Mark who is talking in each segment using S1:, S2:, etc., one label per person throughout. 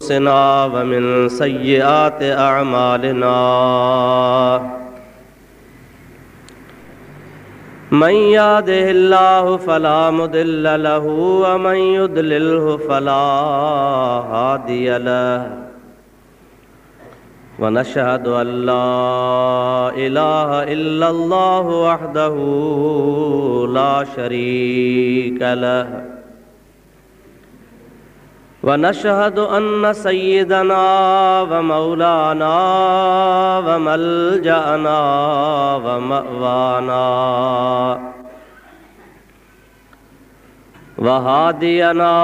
S1: अनफुसिना व मिन सय्यिआति अअमालिना मन यहदिहिल्लाहु फला मुदिल्ल लहु व मन युद्लिल्हु फला हादिय लहु व नशहदु अल्ला इलाहा इल्लल्लाहु वहदहु ला शरीक लहु व नशहदु अन्न सय्यिदना व मौलाना व मलजअना व मअवाना व हादियना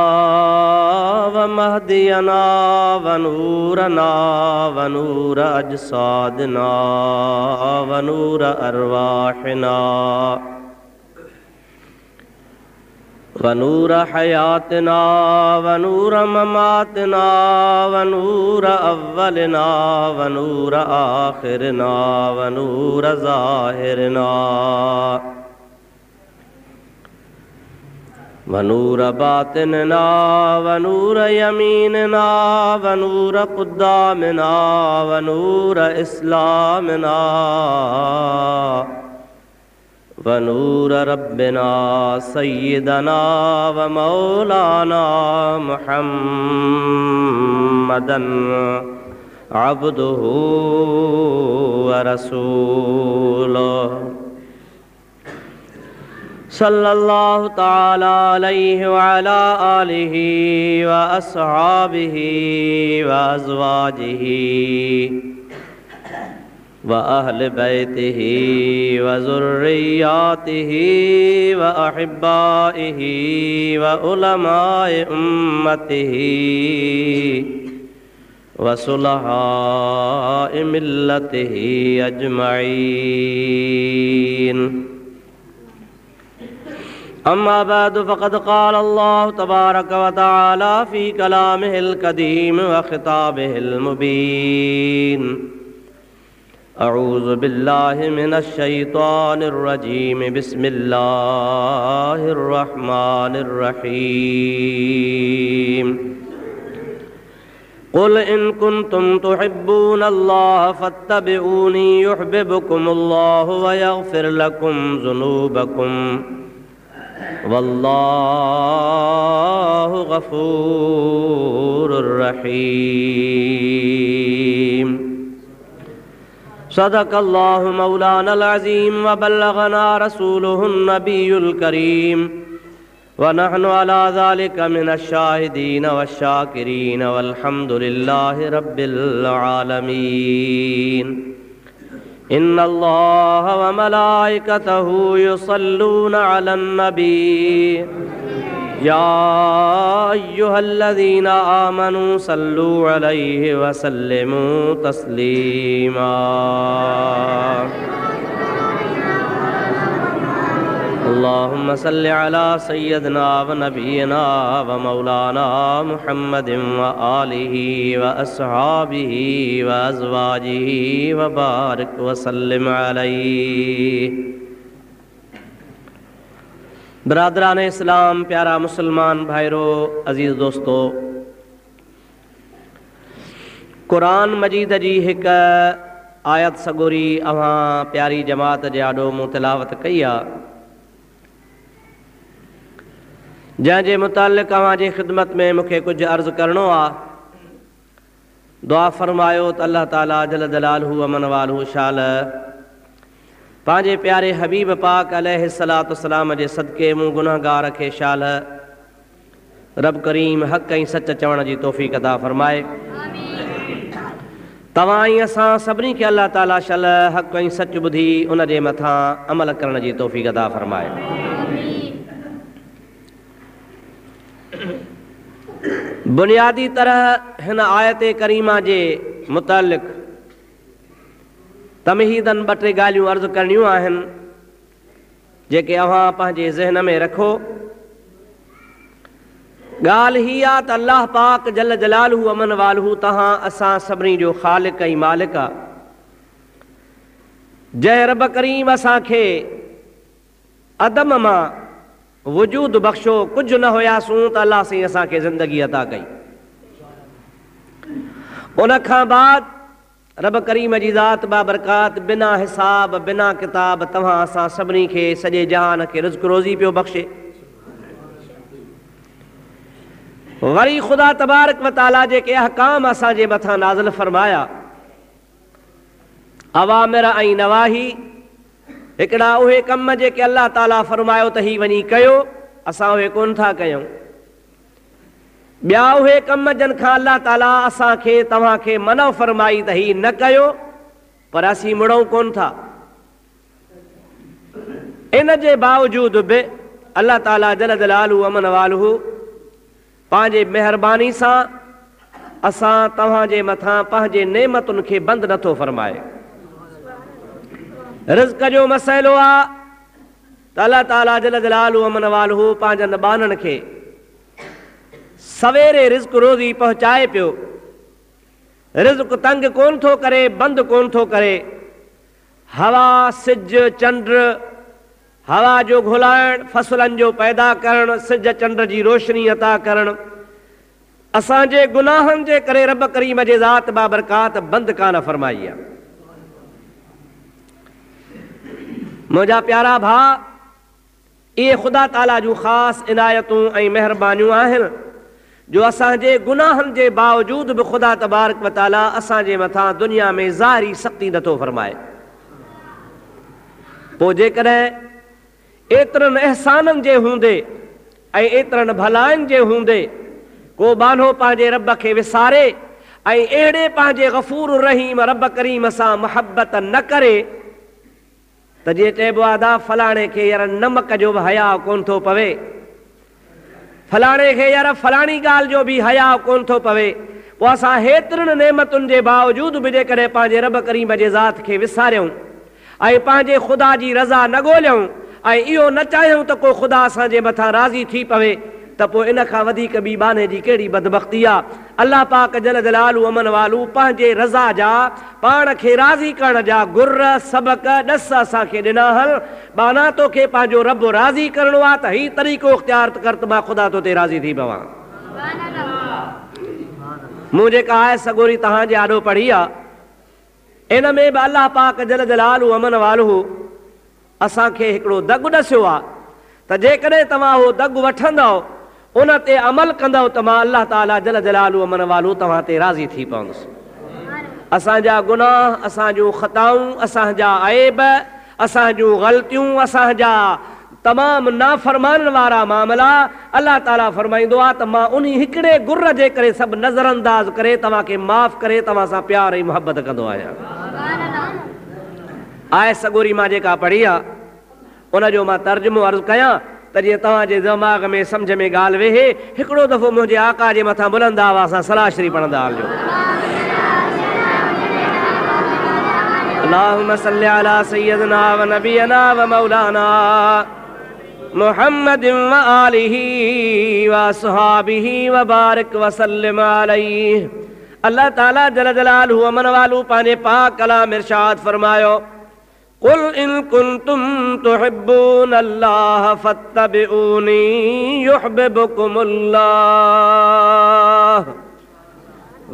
S1: व महदियना व नूरना व नूर अजसादना व नूर अरवाहिना व नूर हयातना व नूर ममातना व नूर अव्वलना व नूर आखिरना व नूर ज़ाहिरना व नूर बातिनना व नूर यमीनना व नूर क़ुद्दामना व नूर इस्लामना व नूर रब्बिना सय्यिदना व मौलाना मुहम्मदन अब्दुहु व रसूलुहु सल्लल्लाहु तआला अलैहि व अला आलिहि व अस्हाबिहि व अज़वाजिहि व अहल बैतिही व ज़ुर्रिय्यातिही व अहिब्बाइही व उलमाए उम्मतिही व सुलहाए मिल्लतिही अजमईन। अम्मा बाद फ़क़द क़ाल अल्लाहु तबारक व तआला फ़ी कलामिहिल कदीम व ख़िताबिहिल मुबीन। अऊज़ु बिल्लाहि मिनश शैतानिर रजीम बिस्मिल्लाहिर रहमानिर रहीम। क़ुल इन कुन्तुम तुहिब्बूनल्लाह फ़त्तबिऊनी युहब्बिबकुमुल्लाहु व यग़फ़िर लकुम ज़ुनूबकुम वल्लाहु गफ़ूरुर रहीम। सदक़ल्लाहु मौलानल अज़ीम व बल्लगना रसूलुहुन नबियुल करीम व नहनु अला ज़ालिका मिनश शाहिदीन वश्शाकिरीन वल्हम्दुलिल्लाहि रब्बिल आलमीन। इन्नल्लाह व मलाइकतहु युसल्लूना अलन नबी या अय्युहल्लज़ीना आमनू सल्लू अलैहि व सल्लिमू तस्लीमा। अल्लाहुम्मा सल्लि अला सय्यदना व नबियना व मौलाना मुहम्मदिन व आलिहि व अस्हाबिहि व अज़वाजिहि व बारिक व सल्लिम अलैहि। बरादरान इस्लाम, प्यारा मुसलमान भाइरो, अज़ीज़ दोस्तो, कुरान मजीद जी हिक आयत सगोरी अवां प्यारी जमात जे आॾो मूं तिलावत कई आहे, जंहिंजे मुतालिक़ अवां जी ख़िदमत में मूंखे कुझु अर्ज़ु करिणो आहे। दुआ फ़रमायो त अल्लाह ताला जल जलालहू अमन वालहू शाल पंहिंजे प्यारे हबीब पाक अलैहिस्सलातु वस्सलाम जे सदक़े मूं गुनहगार खे शाल रब करीम हक़ ऐं सच चवण जी तौफ़ीक़ अता फ़रमाए। तव्हां ऐं असां सभिनी खे अल्लाह ताला शाल हक़ ऐं सच ॿुधी उन जे मथां अमल करण जी तौफ़ीक़ अता फ़रमाए। बुनियादी तरह हिन आयत करीमा जे मुतालिक़ तमहीदन ॿ टे ॻाल्हियूं अर्ज़ु करणियूं आहिनि जेके अव्हां पंहिंजे ज़हन में रखो। ॻाल्हि हीअ आहे त अल्लाह पाक जल जलालहू अमन वालहू तव्हां असां सभिनी जो ख़ालिक़ ऐं मालिक आहे। जंहिं रब करीम असांखे अदम मां वजूद बख़्शो, कुझु न हुयासूं त अल्लाह साईं असांखे ज़िंदगी अता कई। उन खां बाद रब करीम जी ज़ात बाबरकात बिना हिसाब बिना किताब तव्हां असां सभिनी खे सॼे जहान खे रिज़्क़ रोज़ी पियो बख़्शे। वरी ख़ुदा तबारक व तआला जेके अहकाम असांजे मथां नाज़िल फरमाया, अवामिर ऐं नवाही, हिकिड़ा उहे कम जेके अल्लाह ताला फरमायो त ही वञी कयो, असां उहे कोन था कयूं। ॿिया उहे कम जिन खां अल्लाह ताला असांखे तव्हांखे मनो फरमाई त ही न कयो, पर असीं मुड़ूं कोन था। इन जे बावजूद बि अल्लाह ताला जल जलालहू अमन वालहू पंहिंजे महिरबानी सां असां तव्हांजे मथां पंहिंजे नेमतुनि खे बंदि नथो फरमाए। रिज़्क़ जो मसइलो आहे त अल्लाह ताला जल जलालहू अमन वालहू पंहिंजनि ॿारनि खे सवेरे रिज़्क़ रोज़ी पहुचाए पियो। रिज़्क़ तंग कोन थो करे, बंदि कोन थो करे। हवा, सिज, चंड, हवा जो घुलाइण, फसलनि जो पैदा करणु, सिज चंड जी रोशनी अता करणु, असांजे गुनाहनि जे करे रब करीम जे ज़ात बाबरकात बंदि कान फरमाई आहे। मुंहिंजा प्यारा भाउ, इहे ख़ुदा ताला जूं ख़ासि इनायतूं ऐं महिरबानियूं आहिनि जो असांजे गुनाहनि जे बावजूद बि ख़ुदा तबारक व तआला असांजे मथां दुनिया में ज़ाहिरी सख़्ती नथो फरमाए। पोइ जेकॾहिं एतिरनि अहसाननि जे हूंदे ऐं एतिरनि भलाइनि जे हूंदे को बानो पंहिंजे रब खे विसारे ऐं अहिड़े पंहिंजे गफ़ूर रहीम रब करीम सां मुहबत न करे त जीअं चइबो आहे दा फलाणे खे यार नमक जो बि हया कोन थो पवे, फलाणे खे यार फलाणी ॻाल्हि जो बि हया कोन थो पवे, पोइ असां हेतिरनि नेमतुनि जे बावजूद बि जेकॾहिं पंहिंजे रब करीम जे ज़ात खे विसारियूं ऐं पंहिंजे ख़ुदा जी रज़ा न ॻोल्हियूं ऐं इहो न चाहियूं त को ख़ुदा असांजे मथां राज़ी थी पवे, त पोइ इन खां वधीक ॿी बाने जी कहिड़ी बदबख़्ती आहे। अल्लाह पाक जल जलालू अमन वालू पंहिंजे रज़ा जा, पाण खे राज़ी करण जा गुर, सबक, ॾस असांखे ॾिना हल। बाना तोखे पंहिंजो रब राज़ी करिणो आहे त ही तरीक़ो इख़्तियार कर त मां ख़ुदा तो ते राज़ी थी पवां। मूं जेका आहे सगोरी तव्हांजे आॾो पढ़ी आहे, इन में बि अल्लाह पाक जल जलालू अमन वालू असांखे हिकिड़ो दगु ॾसियो आहे त जेकॾहिं तव्हां उहो दगु वठंदव, उन ते अमल कंदव त मां अल्लाह ताला जल जलालू अमन वालू तव्हां ते राज़ी थी पवंदुसि। असांजा गुनाह, असांजूं ख़ताऊं, असांजा ऐब, असांजूं ग़लतियूं, असांजा तमामु नाफ़रमाननि वारा मामला अल्लाह ताला फरमाईंदो आहे त मां उन हिकिड़े गुर जे करे सभु नज़रअंदाज़ करे तव्हांखे माफ़ करे तव्हां सां प्यार ऐं मुहबत कंदो आहियां। आहे सगोरी मां जेका पढ़ी आहे उनजो मां तर्जुमो अर्ज़ु कयां त जीअं तव्हांजे दिमाग़ में सम्झ में ॻाल्हि वेहे। हिकिड़ो दफ़ो मुंहिंजे आका जे मथां बुलंद आवाज़ सां सलाह शरीफ़ पढ़ंदा हलिजो। अल्लाहुम्मा सल्लि अला सय्यदना व नबियना व मौलाना मुहम्मद व आलिही व असहाबिही व बारिक व सल्लिम अलैहि। अल्लाह ताला जल जलालहू अमन वालू पंहिंजे पाक कलाम इरशाद फरमायो, कुल इन कुंतुम तुहिब्बून अल्लाह फत्तबिऊनी युहिब्बुकुमुल्लाह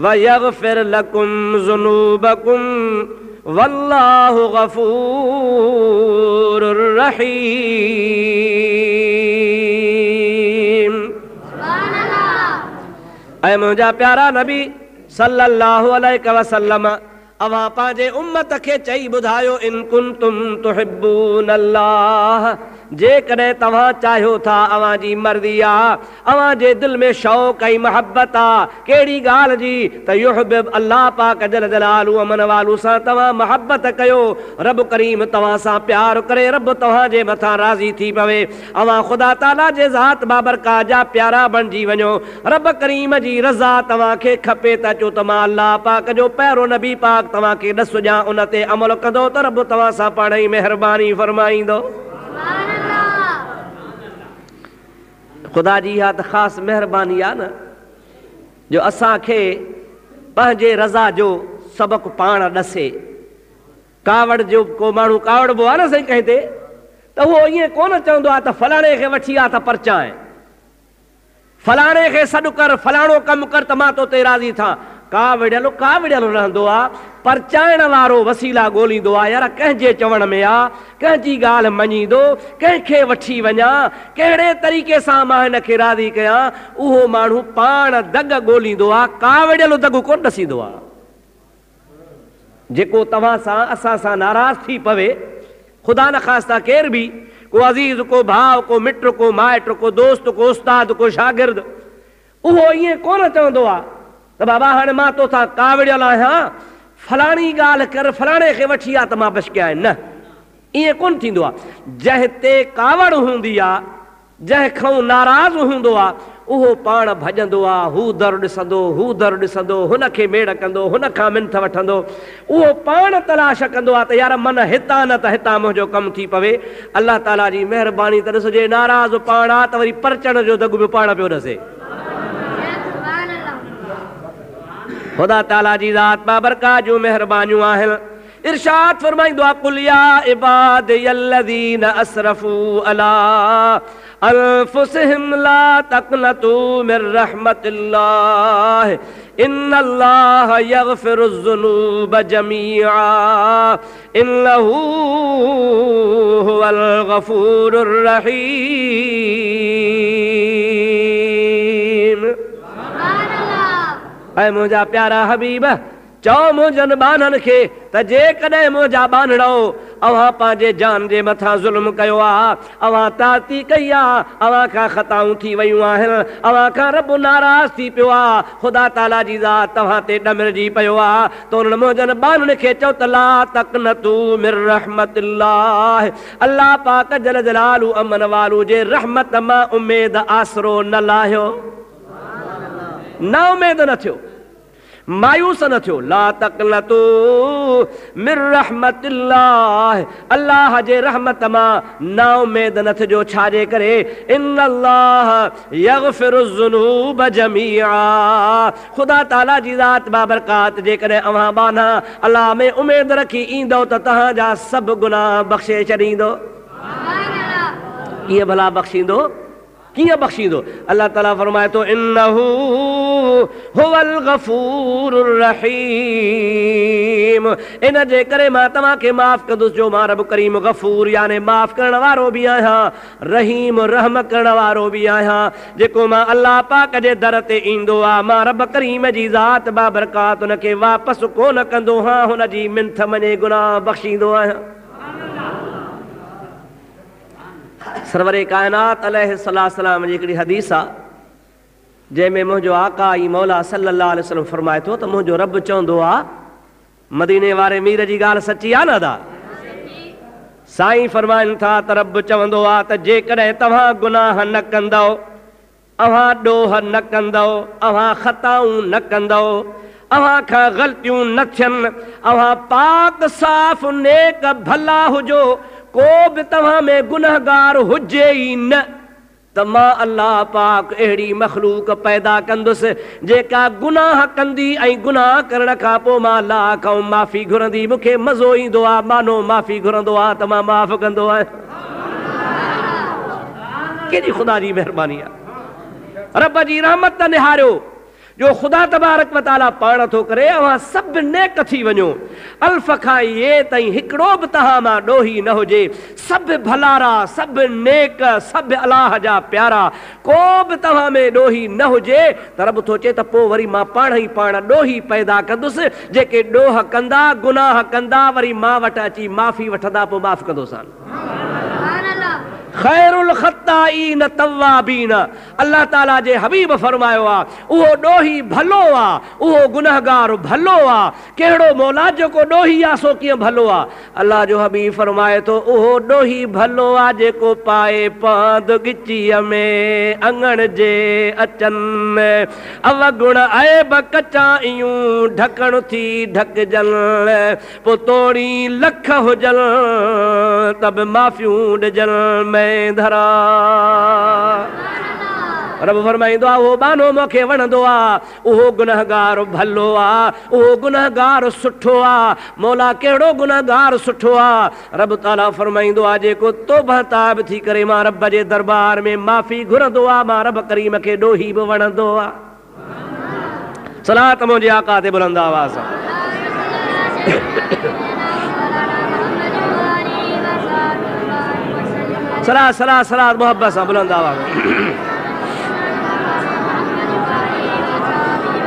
S1: व यगफिर लकुम ज़ुनूबकुम वल्लाहु गफूरुर रहीम। ऐ मुंहिंजा प्यारा नबी सल्लल्लाहु अलैहि वसल्लम, अवां पंहिंजे उम्मत खे चई ॿुधायो, इन कुंतुम तुहिब्बून अल्लाह, जेकॾहिं तव्हां चाहियो था, अवां जी मर्ज़ी आहे, अवां जे दिलि में शौक़ ऐं मुहबत आहे कहिड़ी ॻाल्हि जी त युहिब्ब अल्लाह पाक जल जलालहू अमन वालू सां तव्हां मुहबत कयो, रब करीम तव्हां सां प्यार करे, रब तव्हांजे मथां राज़ी थी पवे, अवां ख़ुदा ताला जे ज़ात बाबरकात जा प्यारा बणिजी वञो, रब करीम जी रज़ा तव्हांखे खपे त अचो त मां अल्लाह पाक जो पहिरों नबी पाक तव्हांखे ॾस ॾियां, उन ते अमल कंदो त रब तव्हां सां पाण ई महिरबानी फरमाईंदो। ख़ुदा जी इहा त ख़ासि महिरबानी आहे न जो असांखे पंहिंजे रज़ा जो सबक़ु पाण ॾसे। कावड़ जो को माण्हू कावड़बो आहे न साईं कंहिं ते, त उहो ईअं कोन चवंदो आहे त फलाणे खे वठी आ त परचाए, फलाणे खे सॾु कर, फलाणो कमु कर त मां तो ते राज़ी थां। का विड़ियल रहंदो आ, पर चाइण वारो वसीला ॻोल्हींदो आहे। यार कंहिंजे चवण में आ, कंहिंजी ॻाल्हि मञींदो, कंहिंखे वठी वञा, कहिड़े तरीक़े सां मां हिन खे राज़ी कयां, उहो माण्हू पाण दग ॻोल्हींदो आहे, का विड़ियल दग कोन ॾसींदो आहे। जेको तव्हां सां असां सां नाराज़ थी पवे, ख़ुदा न ख़ास्ता केर बि, को अज़ीज़, को भाउ, को मिट, को माइट, को दोस्त, को उस्ताद, को शागिर्द, उहो ईअं कोन चवंदो आहे त बाबा हाणे मां तोसां का विड़ियल आहियां, फलाणी ॻाल्हि कर, फलाणे खे वठी आ त मां बशकिया आहिनि। न, ईअं कोन थींदो आहे। जंहिं ते कावड़ हूंदी आहे, जंहिंखां नाराज़ हूंदो आहे, उहो पाण भॼंदो आहे, हू दर ॾिसंदो, हू दर ॾिसंदो, हुनखे मेड़ कंदो, हुन खां मिंथ वठंदो, उहो पाण तलाश कंदो आहे त यार मन हितां न त हितां मुंहिंजो कमु थी पवे। अलाह ताला जी महिरबानी त ॾिसजे, नाराज़ पाण आहे त वरी परचण जो दग बि पाण पियो ॾसे। ख़ुदा ताला जी ज़ात बाबरकात जूं महिरबानियूं आहिनि। इरशाद फरमाईंदो आहे, कुल या इबादियल्लज़ीन असरफू अला अनफुसिहिम ला तक़नतू मिर रहमतिल्लाह इन्नल्लाह यग़फिरुज़्ज़ुनूब जमीआ इन्नहू हुवल गफ़ूरुर रहीम। ऐ मुंहिंजा प्यारा हबीब, चओ मुंहिंजनि बाननि खे त जेकॾहिं मुंहिंजा बानड़ो अव्हां पंहिंजे जान जे मथां ज़ुल्म कयो आहे, अव्हां ताती कई आहे, अव्हां खां ख़ताऊं थी वयूं आहिनि, अव्हां खां रब नाराज़ थी पियो आहे, ख़ुदा ताला जी ज़ात तव्हां ते ॾमिरजी पियो आहे, त उन्हनि मुंहिंजनि बाननि खे चओ त ला तक़नतू मिर रहमतिल्लाह, अल्लाह पाक जल जलालू अमन वालू जे रहमत मां उमेद आसरो न लाहियो, न उमेद न थियो, मायूस न थियो। ला तक़नतू मिर रहमतिल्लाह, अल्लाह जे रहमत मां ना उमेद न थिजो। छाजे करे, इन्नल्लाह यग़फिरुज़्ज़ुनूब जमीआ, ख़ुदा ताला जी ज़ात बाबरकात जेकॾहिं अव्हां बाना अल्लाह में उमेद रखी ईंदो त तव्हांजा सभु गुनाह बख़्शे छॾींदो। कीअं भला बख़्शींदो, कीअं बख़्शींदो? अल्लाह ताला फरमाए थो, इन्नहू हुवल गफ़ूरुर रहीम, इन जे करे मां तव्हांखे माफ़ कंदुसि जो मां रब करीम गफ़ूर याने माफ़ करण वारो बि आहियां, रहीम रहम करण वारो बि आहियां। जेको मां अल्लाह पाक जे दर ते ईंदो आहे, मां रब करीम जी ज़ात बाबरकात उनखे वापसि कोन कंदो, हाँ हुन जी मिंथ मञे गुनाह बख़्शींदो आहियां। सरवरे कायनात अलैहिस्सलाम जी हिकिड़ी हदीस आहे, जंहिंमें मुंहिंजो आका ई मौला सल्लल्लाहु अलैहि वसल्लम फरमाए थो त मुंहिंजो रब चवंदो आहे, मदीने वारे मीर जी ॻाल्हि सची आहे न दा? साईं फरमाइनि था त रब चवंदो आहे त जेकॾहिं तव्हां गुनाह न कंदव, अव्हां ॾोह न कंदव, अव्हां ख़ताऊं न कंदव, अव्हां खां ग़लतियूं न थियनि, अव्हां पाक साफ़ नेक भला हुजो, को बि तव्हां में गुनहगार हुजे ई न, त मां अल्लाह पाक अहिड़ी मखलूक पैदा कंदुसि जेका गुनाह कंदी ऐं गुनाह करण खां पोइ मां अल्लाह खां माफ़ी घुरंदी। मूंखे मज़ो ईंदो आहे, मानो माफ़ी घुरंदो आहे त मां माफ़ कंदो आहियां। केॾी ख़ुदा जी महिरबानी आहे, रब जी रहमत त निहारियो जो ख़ुदा तबारक व ताला पाण थो करे अव्हां सभु नेक थी वञो। अल्फ़ खां ये ताईं हिकिड़ो बि तव्हां मां ॾोही न हुजे, सभु भलारा, सभु नेक, सभु अलाह जा प्यारा, को बि तव्हां में ॾोही न हुजे, त रब थो चए त पोइ वरी मां पाण ई पाण ॾोही पैदा कंदुसि। जेके ॾोह कंदा, गुनाह कंदा, वरी मां वटि अची माफ़ी वठंदा, पोइ माफ़ कंदोसांन। खैरुल ख़त्ताईन तव्वाबीन, अल्लाह ताला जे हबीब फरमायो आहे, उहो ॾोही भलो आहे, उहो गुनहगार भलो आहे। कहिड़ो मौला जेको ॾोही आहे सो कीअं भलो आहे? अल्लाह जो हबीब फरमाए थो, उहो ॾोही भलो आहे जेको पाए पांद गिचीअ में अंगण जे अचनि, अवगुण ऐब कचा इयूं ढकण थी ढकजनि, पोइ तोड़ी लख हुजनि तब माफ़ियूं ॾिजनि में धरा। रब फरमाईंदो आहे, उहो बानो मूंखे वणंदो आहे, उहो गुनहगार भलो आहे, उहो गुनहगार सुठो आहे। मौला कहिड़ो गुनहगार सुठो आहे? रब ताला फरमाईंदो आहे, जेको तौबह ताब थी करे मां रब जे दरबार में माफ़ी घुरंदो आहे, मां रब करीम खे ॾोही बि वणंदो आहे। सलात मुझे आका ते बुलंद आवाज़ सां। सलात सलात सलात मोहब्बत सां बुलंद आवाज़।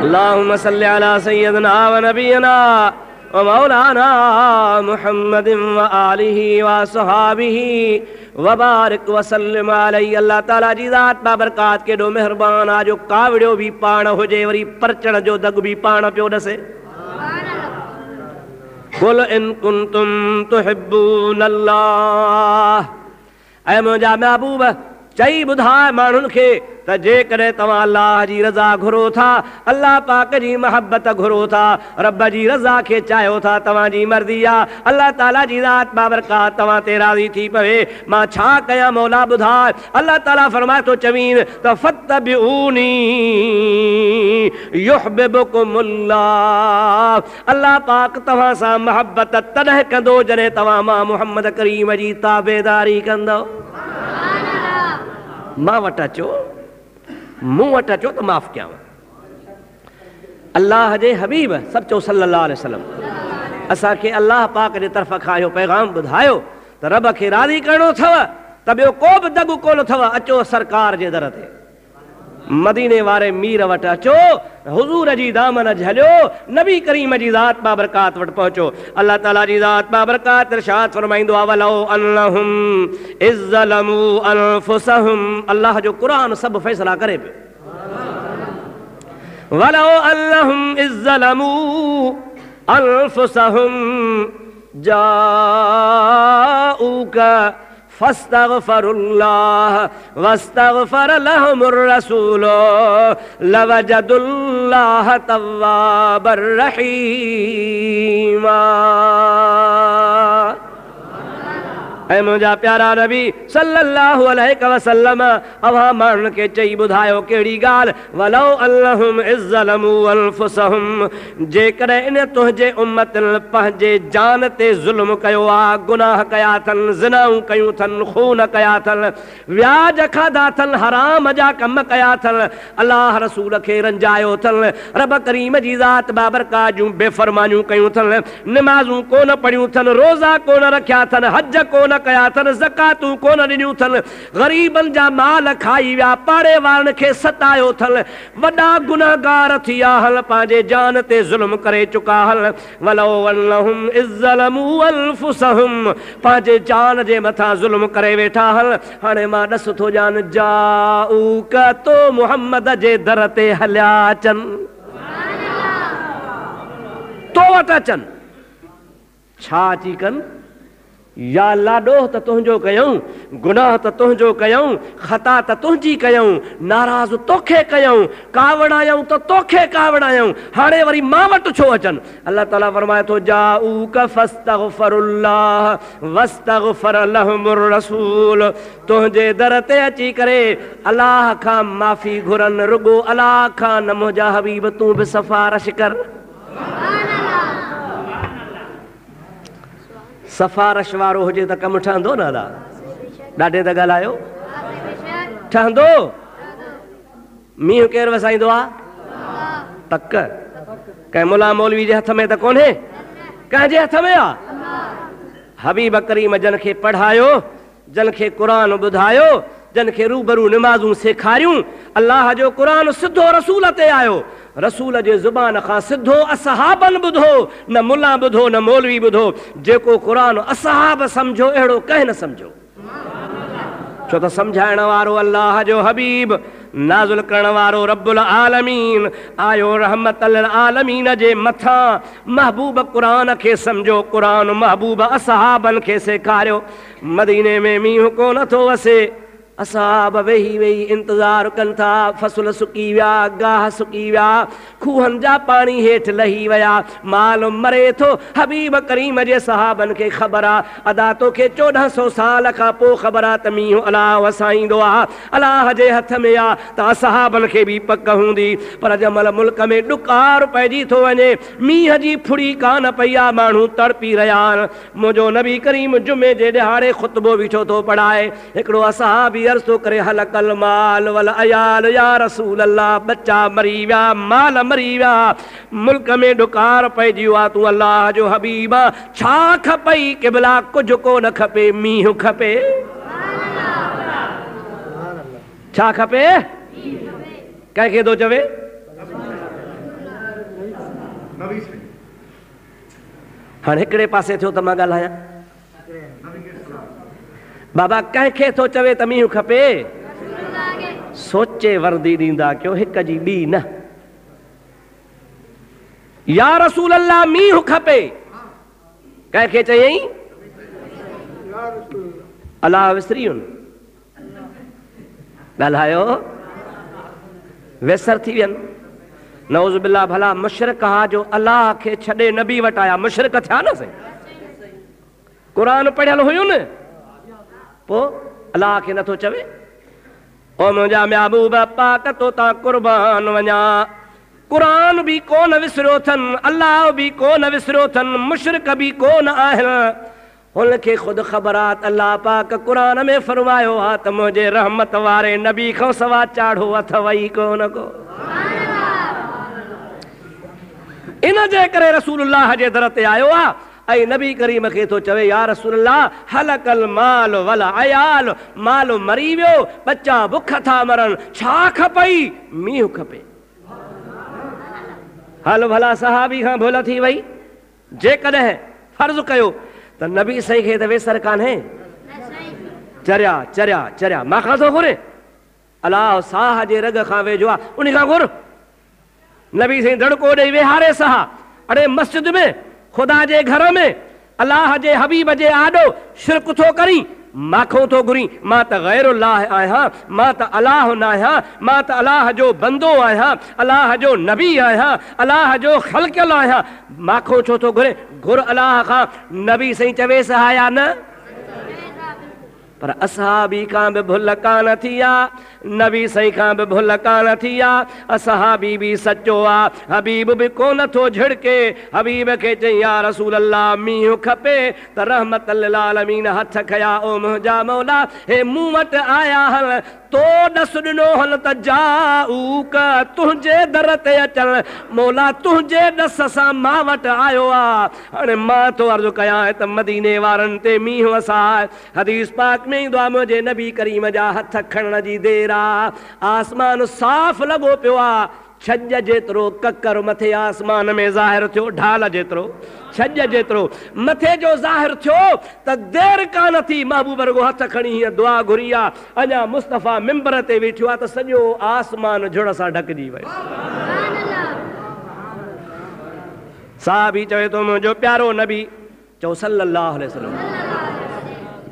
S1: अल्लाहुम्मा सल्लि अला सय्यदना व नबियना व मौलाना मुहम्मदिन व आलिहि व सहाबिहि व बारिक व सल्लिम अलैहि। अल्लाह ताला जी ज़ात बाबरकात के डो मेहरबान आ जो कावड़ियो भी पाण हुजे वरी परचण जो दग भी पाण पियो ॾसे। कुल इन कुंतुम तुहिब्बूनल्लाह, ऐ मुंहिंजा महबूब चई ॿुधाए माण्हुनि खे त जेकॾहिं तव्हां अल्लाह जी रज़ा घुरो था, अल्लाह पाक जी महबत घुरो था, रब जी रज़ा खे चाहियो था, तव्हांजी मर्ज़ी आहे, अल्लाह ताला जी ज़ात बाबरकात तव्हां ते राज़ी थी पवे, मां छा कयां मौला ॿुधाए। अल्लाह ताला फरमाए थो चवीन त फत्तबिऊनी युहब्बुकुमुल्लाह, अल्लाह पाक तव्हां सां महबत तॾहिं कंदो जॾहिं तव्हां मां मुहम्मद करीम जी ताबेदारी कंदो। मां वटि अचो, मूं वटि अचो त माफ़ कयांव। अल्लाह जे हबीब सभु चओ सल्लल्लाहु अलैहि वसल्लम असांखे अल्लाह पाक जे तरफ़ खां इहो पैगाम ॿुधायो त रब खे राज़ी करिणो अथव त ॿियो को बि दॻु कोन अथव, अचो सरकार जे दर ते, मदीने वारे मीर वटि अचो, हुज़ूर जी दामन झलियो, नबी करीम जी ज़ात बाबरकात वटि पहुचो। अल्लाह ताला जी ज़ात बाबरकात इरशाद फरमाईंदो आहे वलौ अन्नहुम इज़्ज़लमू अनफुसहुम, अल्लाह जो क़ुरान सभु फ़ैसला करे पियो। वलौ अन्नहुम इज़्ज़लमू अनफुसहुम जाऊका फस्तगफरुल्लाह वस्तगफर लहुमुर रसूल लवजदुल्लाह तव्वाबर रहीमा। ऐ मुंहिंजा प्यारा नबी सल्लल्लाहु अलैहि वसल्लम अव्हां माण्हुनि खे चई ॿुधायो कहिड़ी ॻाल्हि, वलौ अल्लहुम इज़्ज़लमू अनफुसहुम, जेकॾहिं इन तुंहिंजे उम्मतनि पंहिंजे जान ते ज़ुल्म कयो आहे, गुनाह कया अथनि, ज़िनाऊं कयूं अथनि, खून कया अथनि, व्याज खाधा अथनि, हराम जा कम कया अथनि, अल्लाह रसूल खे रंजायो अथनि, रब करीम जी ज़ात बाबरकात जूं बेफ़रमानियूं कयूं अथनि, निमाज़ूं कोन पढ़ियूं अथनि, रोज़ा कोन रखिया अथनि, हज कोन कया अथनि, ज़कातूं कोन ॾिनियूं अथनि, ग़रीबनि जा माल खाई विया, पाड़े वारनि खे सतायो अथनि, वॾा गुनहगार थी विया हल, पंहिंजे जान ते ज़ुल्म करे चुका हल। वलौ अन्नहुम इज़्ज़लमू अनफुसहुम, पंहिंजे जान जे मथां ज़ुल्म करे वेठा हल। हाणे मां ॾस थो ॼाण जाऊक, तो मुहम्मद जे दर ते हलिया अचनि, तो वटि अचनि, छा अची कनि? या अल्लाह ॾोह त तुंहिंजो कयूं, गुनाह त तुंहिंजो कयूं, ख़ता त तुंहिंजी कयूं, नाराज़ तोखे कयूं, कावड़ायूं त तोखे कावड़ायूं, हाणे वरी मां वटि छो अचनि? अल्लाह ताला फरमाए थो जाऊक फस्तगफरुल्लाह वस्तगफर लहुमुर रसूल, तुंहिंजे दर ते अची करे अल्लाह खां माफ़ी घुरनि, रुगो अल्लाह खां न, मुंहिंजा हबीब तूं बि सिफ़ारिश कर। सिफ़ारिश वारो हुजे त कमु ठहंदो न? दादा ॾाढे त ॻाल्हायो, ठहंदो? मींहुं केरु वसाईंदो आहे? पक कंहिं मुला मौलवी जे हथ में त कोन्हे, कंहिंजे हथ में आहे? हबीब करीम जन खे पढ़ायो, जन खे क़ुरान ॿुधायो, जन खे रूबरू निमाज़ूं सेखारियूं, अल्लाह जो क़ुरान सिधो रसूल ते आयो, रसूल जे ज़ुबान खां सिधो असहाबन ॿुधो, न मुला ॿुधो न मौलवी ॿुधो, जेको क़ुरान असहाब सम्झो अहिड़ो कंहिं न सम्झो, छो त सम्झाइण वारो अल्लाह जो हबीब, नाज़ुल करण वारो रब्बुल आलमीन आयो रहमतल आलमीन जे मथां। महबूब क़ुरान खे सम्झो, क़ुरान महबूब असहाबन खे सेखारियो। मदीने में मींहुं कोन थो वसे, असहाब वेही वेही इंतज़ार कनि था, फसल सुकी विया, गाह सुकी विया, खूहनि जा पाणी हेठि लही विया, माल मरे थो। हबीब करीम जे सहाबनि खे ख़बर आहे, अदा तोखे 1400 साल खां पोइ ख़बर आहे त मींहुं अलाह वसाईंदो आहे, अलाह जे हथ में आहे, त असहाबनि खे बि पक हूंदी। पर जमल मुल्क में ॾुकार पइजी थो वञे, मींहं जी फुड़ी कान पई आहे, माण्हू तड़पी रहिया आहिनि। मुंहिंजो नबी करीम जुमे जे ॾिहाड़े ख़ुतबो बीठो थो पढ़ाए, हिकिड़ो असहाबी सहाबी अर्ज़ तो करे हलकल माल वल अयाल या रसूल अल्लाह, बच्चा मरी विया, माल मरी विया, मुल्क में डुकार पइजी वियो, तू अल्लाह जो हबीब छा खपई? क़िबला कुछ को न खपे, मींहुं खपे। छा खपे? कंहिंखे थो चवे? हाणे हिकिड़े पासे थियो त मां ॻाल्हायां। बाबा कंहिंखे थो चवे त मींहुं खपे? सोचे वर्दी ॾींदा कयो, हिक जी ॿी न। या रसूल अल्लाह मींहुं खपे, कंहिंखे चयई? अलाह विसरी वयुनि, ॻाल्हायो वेसर थी वियनि। नऊज़ बिल्लाह, भला मुशरिक हा जो अलाह खे छॾे नबी वटि आया, मुशरिक थिया न साईं? क़ुरान पढ़ियल हुयूं न, पोइ अलाह खे नथो चवे? ओ मुंहिंजा महबूब पाक तो तां कुर्बान वञा, क़ुरान बि कोन विसरियो अथनि, अलाह बि कोन विसरियो अथनि, मुशरिक बि कोन आहिनि। उनखे ख़ुदि ख़बर आहे त अलाह पाक क़ुरान में फरमायो आहे त मुंहिंजे रहमत वारे नबी खां सवा चाढ़ो अथव ई कोन को। इन जे करे रसूलुल्लाह जे दर ते आयो आहे ऐं नबी करीम खे थो चवे या रसूलुल्लाह हलकल माल वल अयाल, माल मरी वियो, बच्चा बुख था मरनि, छा खपई? मींहुं खपे। हल भला सहाबी खां भुल थी वई, जेकॾहिं फर्ज़ कयो त नबी साईं खे त वेसर कान्हे, चरिया चरिया चरिया मां खां थो घुरे? अलाह साह जे रग खां वेझो आहे, उन खां घुर। नबी साईं दड़को ॾेई वेहारे सहा, अड़े मस्जिद में, ख़ुदा जे घर में, अलाह जे हबीब जे आॾो शिरक थो करी, माखो थो घुरी? मां त गैरुल्लाह आहियां, मां त अलाह न आहियां, मां त अलाह जो बंदो आहियां, अलाह जो नबी आहियां, अलाह जो ख़ल्क़ियल आहियां, माखो छो थो घुरे? घुर अलाह खां। नबी साईं चवे सहाया न, पर असहाबी खां बि भुल कान थी आहे, नबी साईं खां बि भुल कान थी आहे। असहाबी बि सचो आहे, हबीब बि कोन थो झिड़के। हबीब खे चई या रसूल अल्लाह मींहुं खपे त रहमत लिल आलमीन हथ खया, ओ मुंहिंजा मौला हे मूं वटि आया हल, तो ॾस ॾिनो हल त जाऊक, तुंहिंजे दर ते अचनि, मौला तुंहिंजे ॾस सां मां वटि आयो आहे। हाणे मां थो अर्ज़ु कयां त मदीने वारनि ते मींहुं वसाए। हदीस पाक में ईंदो आहे मुंहिंजे नबी करीम जा हथ खणण जी देर आहे, आसमान साफ़ लॻो पियो आहे, छॼ जेतिरो ककर मथे आसमान में ज़ाहिर थियो, ढाल जेतिरो, छॼ जेतिरो मथे जो ज़ाहिर थियो त देर कान थी, महबूब रुगो हथ खणी हीअं दुआ घुरी आहे, अञा मुस्तफ़ा मिंबर ते वेठियो आहे त सॼो आसमान झुड़ सां ढकिजी वियो। साहबी चवे थो मुंहिंजो प्यारो नबी, चओ सल्लल्लाहु अलैहि वसल्लम,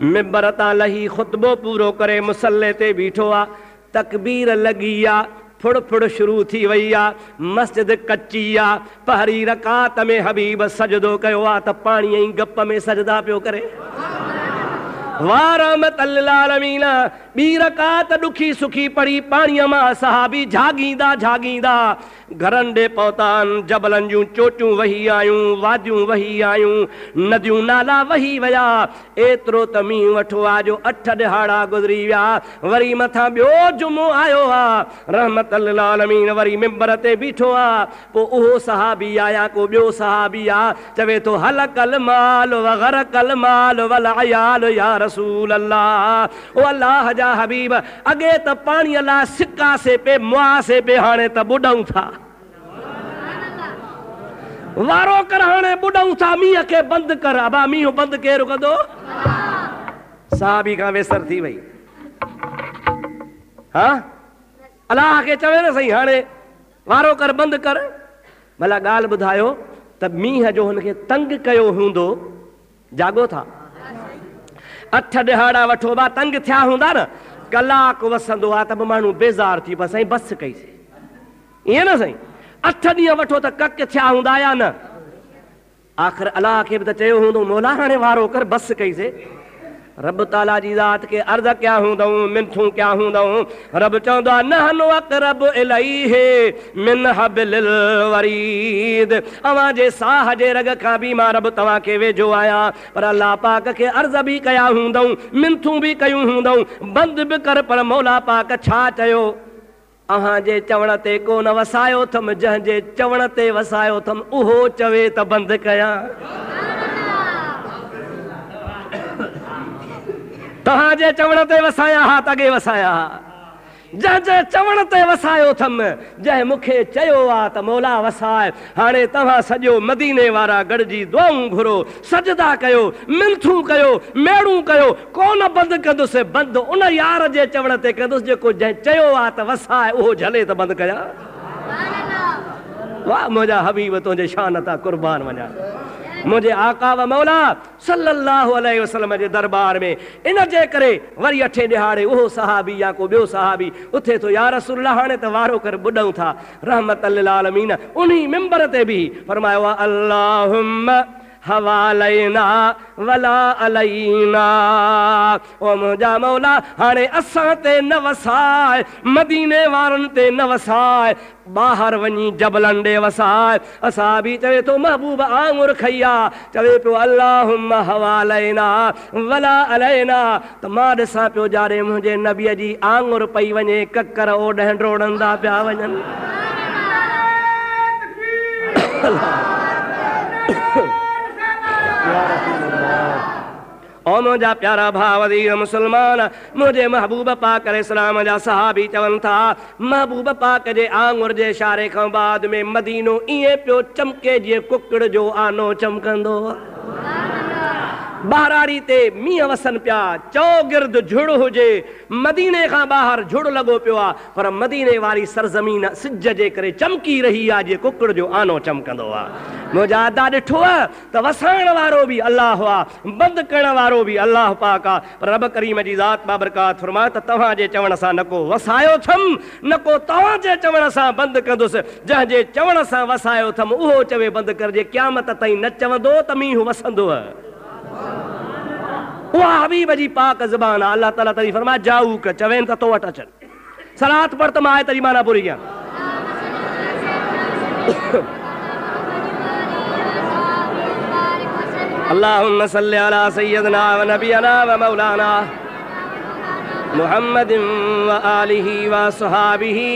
S1: मिंबर तां लही ख़ुतबो पूरो करे मुसल्ले ते बीठो आहे, तकबीर लॻी आहे, फुड़ फुड़ शुरू थी वई आहे, मस्जिद कच्ची आहे, पहिरीं रकात में हबीब सजदो कयो आहे त पाणीअ जी गप में सजदा पियो करे। वाह रहमत लिल आलमीन। ॿी रकात ॾुखी सुखी पढ़ी पाणीअ मां सहाबी झागींदा झागींदा घरनि ॾे पहुता आहिनि। जबलनि जूं चोटियूं वही आयूं, वादियूं वही आयूं, नदियूं नाला वही विया। एतिरो त मींहुं वठो आहे जो 8 ॾिहाड़ा गुज़री विया। वरी मथां ॿियो जुमो आयो आहे, रहमत लिल आलमीन वरी मिंबर ते बीठो आहे। पोइ उहो सहाबी आया, को ॿियो सहाबी आहे, चवे थो हलकल माल वगरकल माल वल अयाल या रसूल अल्लाह। ओ अल्लाह जा हबीब, अॻे त पाणीअ लाइ सिकासे पे मुआसे पे, हाणे त ॿुॾऊं था। वारो कर हाणे ॿुॾऊं था, मींहं खे बंदि कर। अबा मींहुं बंदि केरु कंदो? साहबी खां वेसर थी वई। हा अलाह खे चवे न सही, हाणे वारो कर बंदि कर। भला ॻाल्हि ॿुधायो त मींहं जो हुनखे तंग कयो हूंदो, जाॻो था? 8 ॾिहाड़ा वठो बा, तंग थिया हूंदा न। कलाक वसंदो आहे त बि माण्हू बेज़ार थी पियो, साईं बस कईसीं, ईअं न साईं? 8 ॾींहं वठो त कक थिया हूंदा या न? आख़िर अलाह खे बि त चयो हूंदो, मौला हाणे वारो कर, बस कईसीं। रब ताला जी ज़ात के अर्ज़ क्या हूंदऊं, मिनथूं क्या हूंदऊं। रब चवंदो आहे नहनु अक़रबु इलैहि मिन हब्लिल वरीद, अवां जे साह जे रग खां बि मां रब तव्हां खे वेझो आहियां। पर अल्लाह पाक खे अर्ज़ बि कया हूंदऊं, मिनथूं बि कयूं हूंदऊं, बंदि बि कर, पर मौला पाक छा चयो? अहां जे चवण ते कोन वसायो अथमि, जंहिंजे चवण ते वसायो अथमि उहो चवे त बंदि कयां। तव्हांजे चवण ते वसाया हा त अॻे वसाया हा, जंहिंजे चवण ते वसायो अथमि, जंहिं मूंखे चयो आहे त मौला वसाए। हाणे तव्हां सॼो मदीने वारा गॾिजी दुआऊं घुरो, सजदा कयो, मिनथूं कयो, मेड़ूं कयो, कोन बंदि कंदुसि। बंदि उन यार जे चवण ते कंदुसि जेको जंहिं चयो आहे त वसाए उहो झले त बंदि कयां। वाह मुंहिंजा हबीब, तुंहिंजे शान तां कुर्बान वञा। मुझे आका व मौला सल्लल्लाहु अलैहि वसल्लम जे दरबार में इन जे करे वरी अठे ॾिहाड़े उहो सहाबी या को ॿियो सहाबी उथे तो या रसूलल्लाह हाणे त वारो कर ॿुॾऊं था रहमतल लिल आलमीन। उन्ही मिंबर ते बि फरमायो आहे अल्लाहुम्मा हवालैना वला अलैना, ओ मुंहिंजा मौला हाणे असां ते न वसाए, मदीने वारनि ते न वसाए, ॿाहिरि वञी जबलनि ॾे वसाए। असां बि चवे थो महबूब आंगुर खैया, चवे पियो अल्लाहुम्मा हवालैना वला अलैना, त मां ॾिसां पियो जारे मुंहिंजे नबीअ जी आंगुर पई वञे, ककर ओॾहं ड्रोड़ंदा पिया वञनि। ओ मुंहिंजा प्यारा भाउ वज़ीर मुस्लमान, मुंहिंजे महबूब पाक अलैहिस्सलाम जा सहाबी चवनि था महबूब पाक जे आंगुर जे इशारे खां बाद में मदीनो ईअं पियो चमके जीअं कुकड़ जो आनो चमकंदो। बहराड़ी ते मींहं वसनि पिया, चौगिर्द झुड़ हुजे, मदीने खां ॿाहिरि झुड़ लॻो पियो आहे, पर मदीने वारी सरज़मीन सिज जे करे चमकी रही आहे जीअं कुकड़ जो आनो चमकंदो आहे। मुंहिंजा अदा ॾिठो आहे त वसाइण वारो बि अलाह आहे, बंदि करण वारो बि अलाह पाक आहे, पर रब करीम जी ज़ात बाबरकात फरमाए त तव्हांजे चवण सां न को वसायो अथमि, न को तव्हांजे चवण सां बंदि कंदुसि। जंहिंजे चवण सां वसायो अथमि उहो चवे बंदि करजे, क़यामत ताईं न चवंदो त मींहुं वसंदो। उहा हबीब जी पाक ज़बान आहे। अल्लाह ताला तरी फरमाए जाऊक, चवेनि त तो वटि अचनि। सलात पढ़ त मां आयत जी माना पूरी कयां। अल्लाहुम्मा सल्लि अला सय्यदना व नबियना व मौलाना मुहम्मदिन व आलिहि व सहाबिहि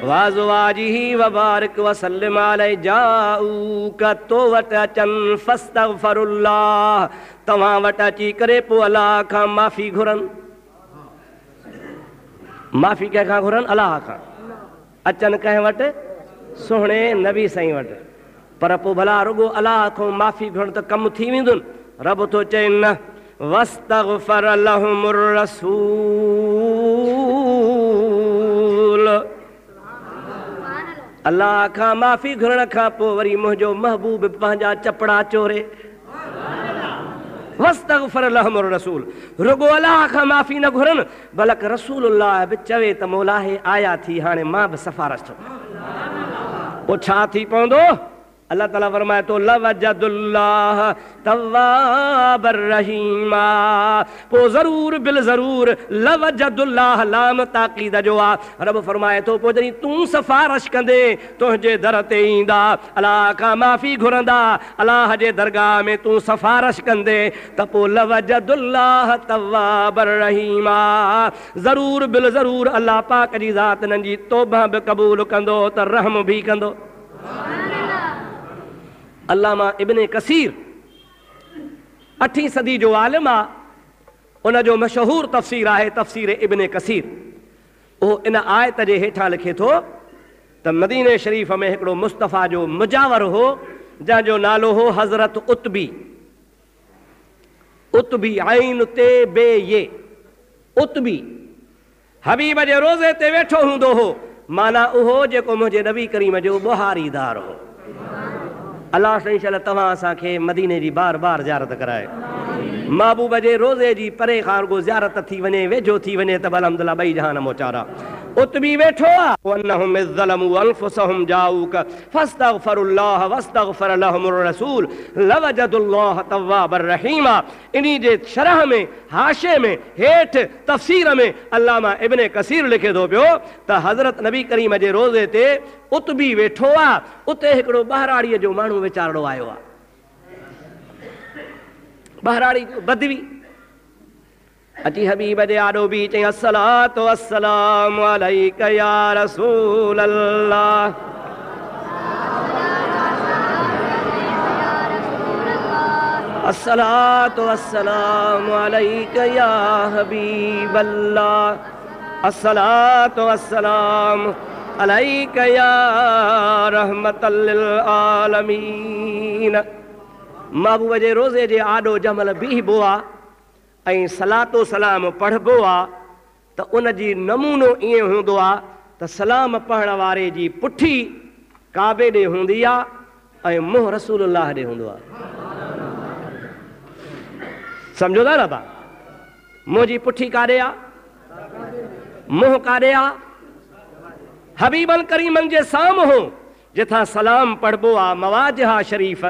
S1: वाज़वाजिही व बारिक व सल्लिम अलैहि। जाऊक, तो वटि अचनि, फस्तगफिरुल्लाह, तव्हां वटि अची करे पोइ अलाह खां माफ़ी घुरनि। माफ़ी कंहिंखां घुरनि? अलाह खां। अचनि कंहिं वटि? सुहिणे नबी साईं वटि। पर पोइ भला रुगो अलाह खां माफ़ी घुरनि त कमु थी वेंदुनि? रब थो चए न, वस्तगफर लहुमुर रसूल, अल्लाह खां माफ़ी घुरण खां पोइ वरी मुंहिंजो महबूब पंहिंजा चपड़ा चोरे। वस्तगफर लहुमुर रसूल, रुगो अल्लाह खां माफ़ी न घुरनि, बल्कि रसूलुल्लाह बि चवे त मौला हे आया थी, हाणे मां बि सिफारिश थो। पोइ छा थी पवंदो? अल्लाह ताला फरमाए थो लवजदुल्लाह तव्वाबर रहीमा, पोइ ज़रूर बिल ज़रूर लवजदुल्लाह लाम ताक़ीद जो आहे। रब फरमाए थो पोइ जॾहिं तूं सिफारिश कंदे तुंहिंजे दर ते ईंदा, अलाह खां माफ़ी घुरंदा, अलाह जे दरगाह में तूं सिफारिश कंदे त पोइ लवजदुल्लाह तव्वाबर रहीमा, ज़रूर बिल ज़रूर अलाह पाक जी ज़ात हिननि जी तौबा बि क़बूल कंदो त रहम बि कंदो। अल्लामा इब्ने कसीर 8वीं सदी जो आलिम आहे, उन जो मशहूर तफ़सीर आहे तफ़सीर इब्ने कसीर। उहो इन आयत जे हेठां लिखे थो त मदीने शरीफ़ में हिकिड़ो मुस्तफ़ा जो मुजावर हो, जंहिंजो नालो हो हज़रत उतबी। उतबी आइन ते बे ये, उतबी हबीब जे रोज़े ते वेठो हूंदो हो, माना उहो जेको मुंहिंजे नबी करीम जो बुहारीदार हो। अल्लाह साईं शल तव्हां असांखे मदीने जी बार बार ज़ियारत कराए, महबूब जे रोज़े जी परे खां रुगो ज़ियारत थी वञे, वेझो थी वञे त अल्हम्दुलिल्लाह ॿई जहान मोचारा। उतबी वेठो आ वन्नहुम ज़लमू अनफुसहुम जाऊक फस्तगफिरुल्लाह वस्तगफर लहुमुर रसूल लवजदुल्लाह तव्वाबर रहीमा। इन्ही जे शरह में हाशे में हेठ तफसीर में अल्लामा इब्ने कसीर लिखे थो पियो त हज़रत नबी करीम जे रोज़े ते उतबी वेठो आ, उते हिकिड़ो बहराड़ीअ जो माण्हू वीचारड़ो आयो आहे, बहराड़ी बदवी अची हबीब जे आॾो बि चई अस्सलातु वस्सलामु अलैका या रसूल अल्लाह। अस्सलातु वस्सलामु अलैका या हबीब अल्लाह। अस्सलातु वस्सलामु अलैका या रहमतल लिल आलमीन। महबूब जे रोज़े जे आॾो जमल बीहबो आहे ऐं सलातो सलाम पढ़बो आहे त उन जी नमूनो ईअं हूंदो आहे त सलाम पढ़ण वारे जी पुठी काबे ॾे हूंदी आहे ऐं मुंहुं रसूलुल्लाह ॾे हूंदो आहे। सम्झो था न तव्हां? मुंहिंजी पुठी काॾे आहे, मुंहुं काॾे आहे? हबीबल करीमन जे साम्हूं जिथां सलाम पढ़बो आहे मवाजहा शरीफ़,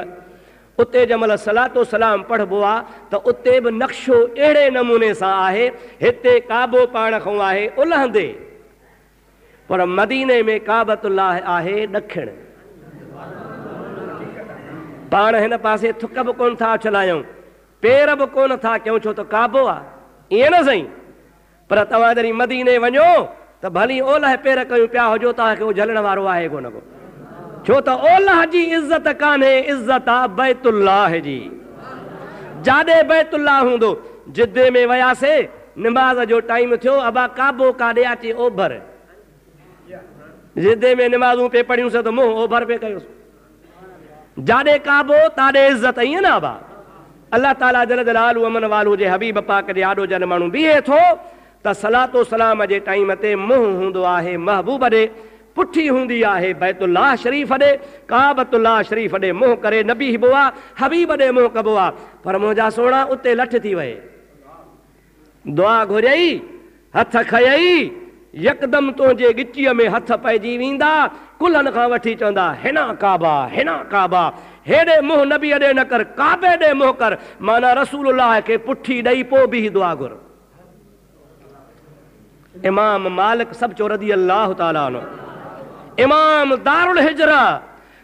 S1: उते जमल सलातो सलाम पढ़बो आहे त उते बि नक्शो अहिड़े नमूने सां आहे। हिते काबो पाण खां आहे उलहंदे, पर मदीने में काबतुल्लाह आहे ॾखिण। पाण हिन पासे थुक बि कोन था चलायूं, पेर बि कोन था कयूं, छो त काबो आहे। ईअं न सही, पर तव्हां जॾहिं मदीने वञो त भली ओलह पेर कयूं पिया हुजो तव्हांखे उहो झलण वारो आहे कोन को, छो त ओलह जी इज़त कान्हे, इज़त आहे बैतुल्लाह जी। जाॾे बैतुल्लाह हूंदो, जिद्दे में वियासीं, निमाज़ जो टाइम थियो, अबा काबो काॾे अचे ओभर, जिद्दे में निमाज़ूं पे पढ़ियूंसीं त मुंहुं ओभर पे कयोसीं। जाॾे काबो ताॾे इज़त, ईअं न अबा। अल्लाह ताला जल जलालहू अमन वालू जे हबीब पाक जे आॾो जन माण्हू बीहे थो त सलातो सलाम जे टाइम ते मुंहुं हूंदो आहे महबूब ॾे, पुठी हूंदी आहे बैतुल्लाह शरीफ़ ॾे, काबतुल्लाह शरीफ़ ॾे मुंहुं करे न बीहबो आहे, हबीब ॾे मुंहुं कबो आहे। पर मुंहिंजा सोणा उते लठ थी वए, दुआ घुरियई, हथ खयई, यकदम तुंहिंजे गिचीअ में हथ पइजी वेंदा, कुल्हनि खां वठी चवंदा हिना काबा हिना काबा। हेॾे मुंहुं नबी ॾे न कर, काबे ॾे मुंहुं कर, माना रसूलुल्लाह खे पुठी ॾेई पोइ बि दुआ घुर। इमाम मालिक सब चो रज़ी अल्लाह ताला अन्हु, इमाम दारुल हिजरा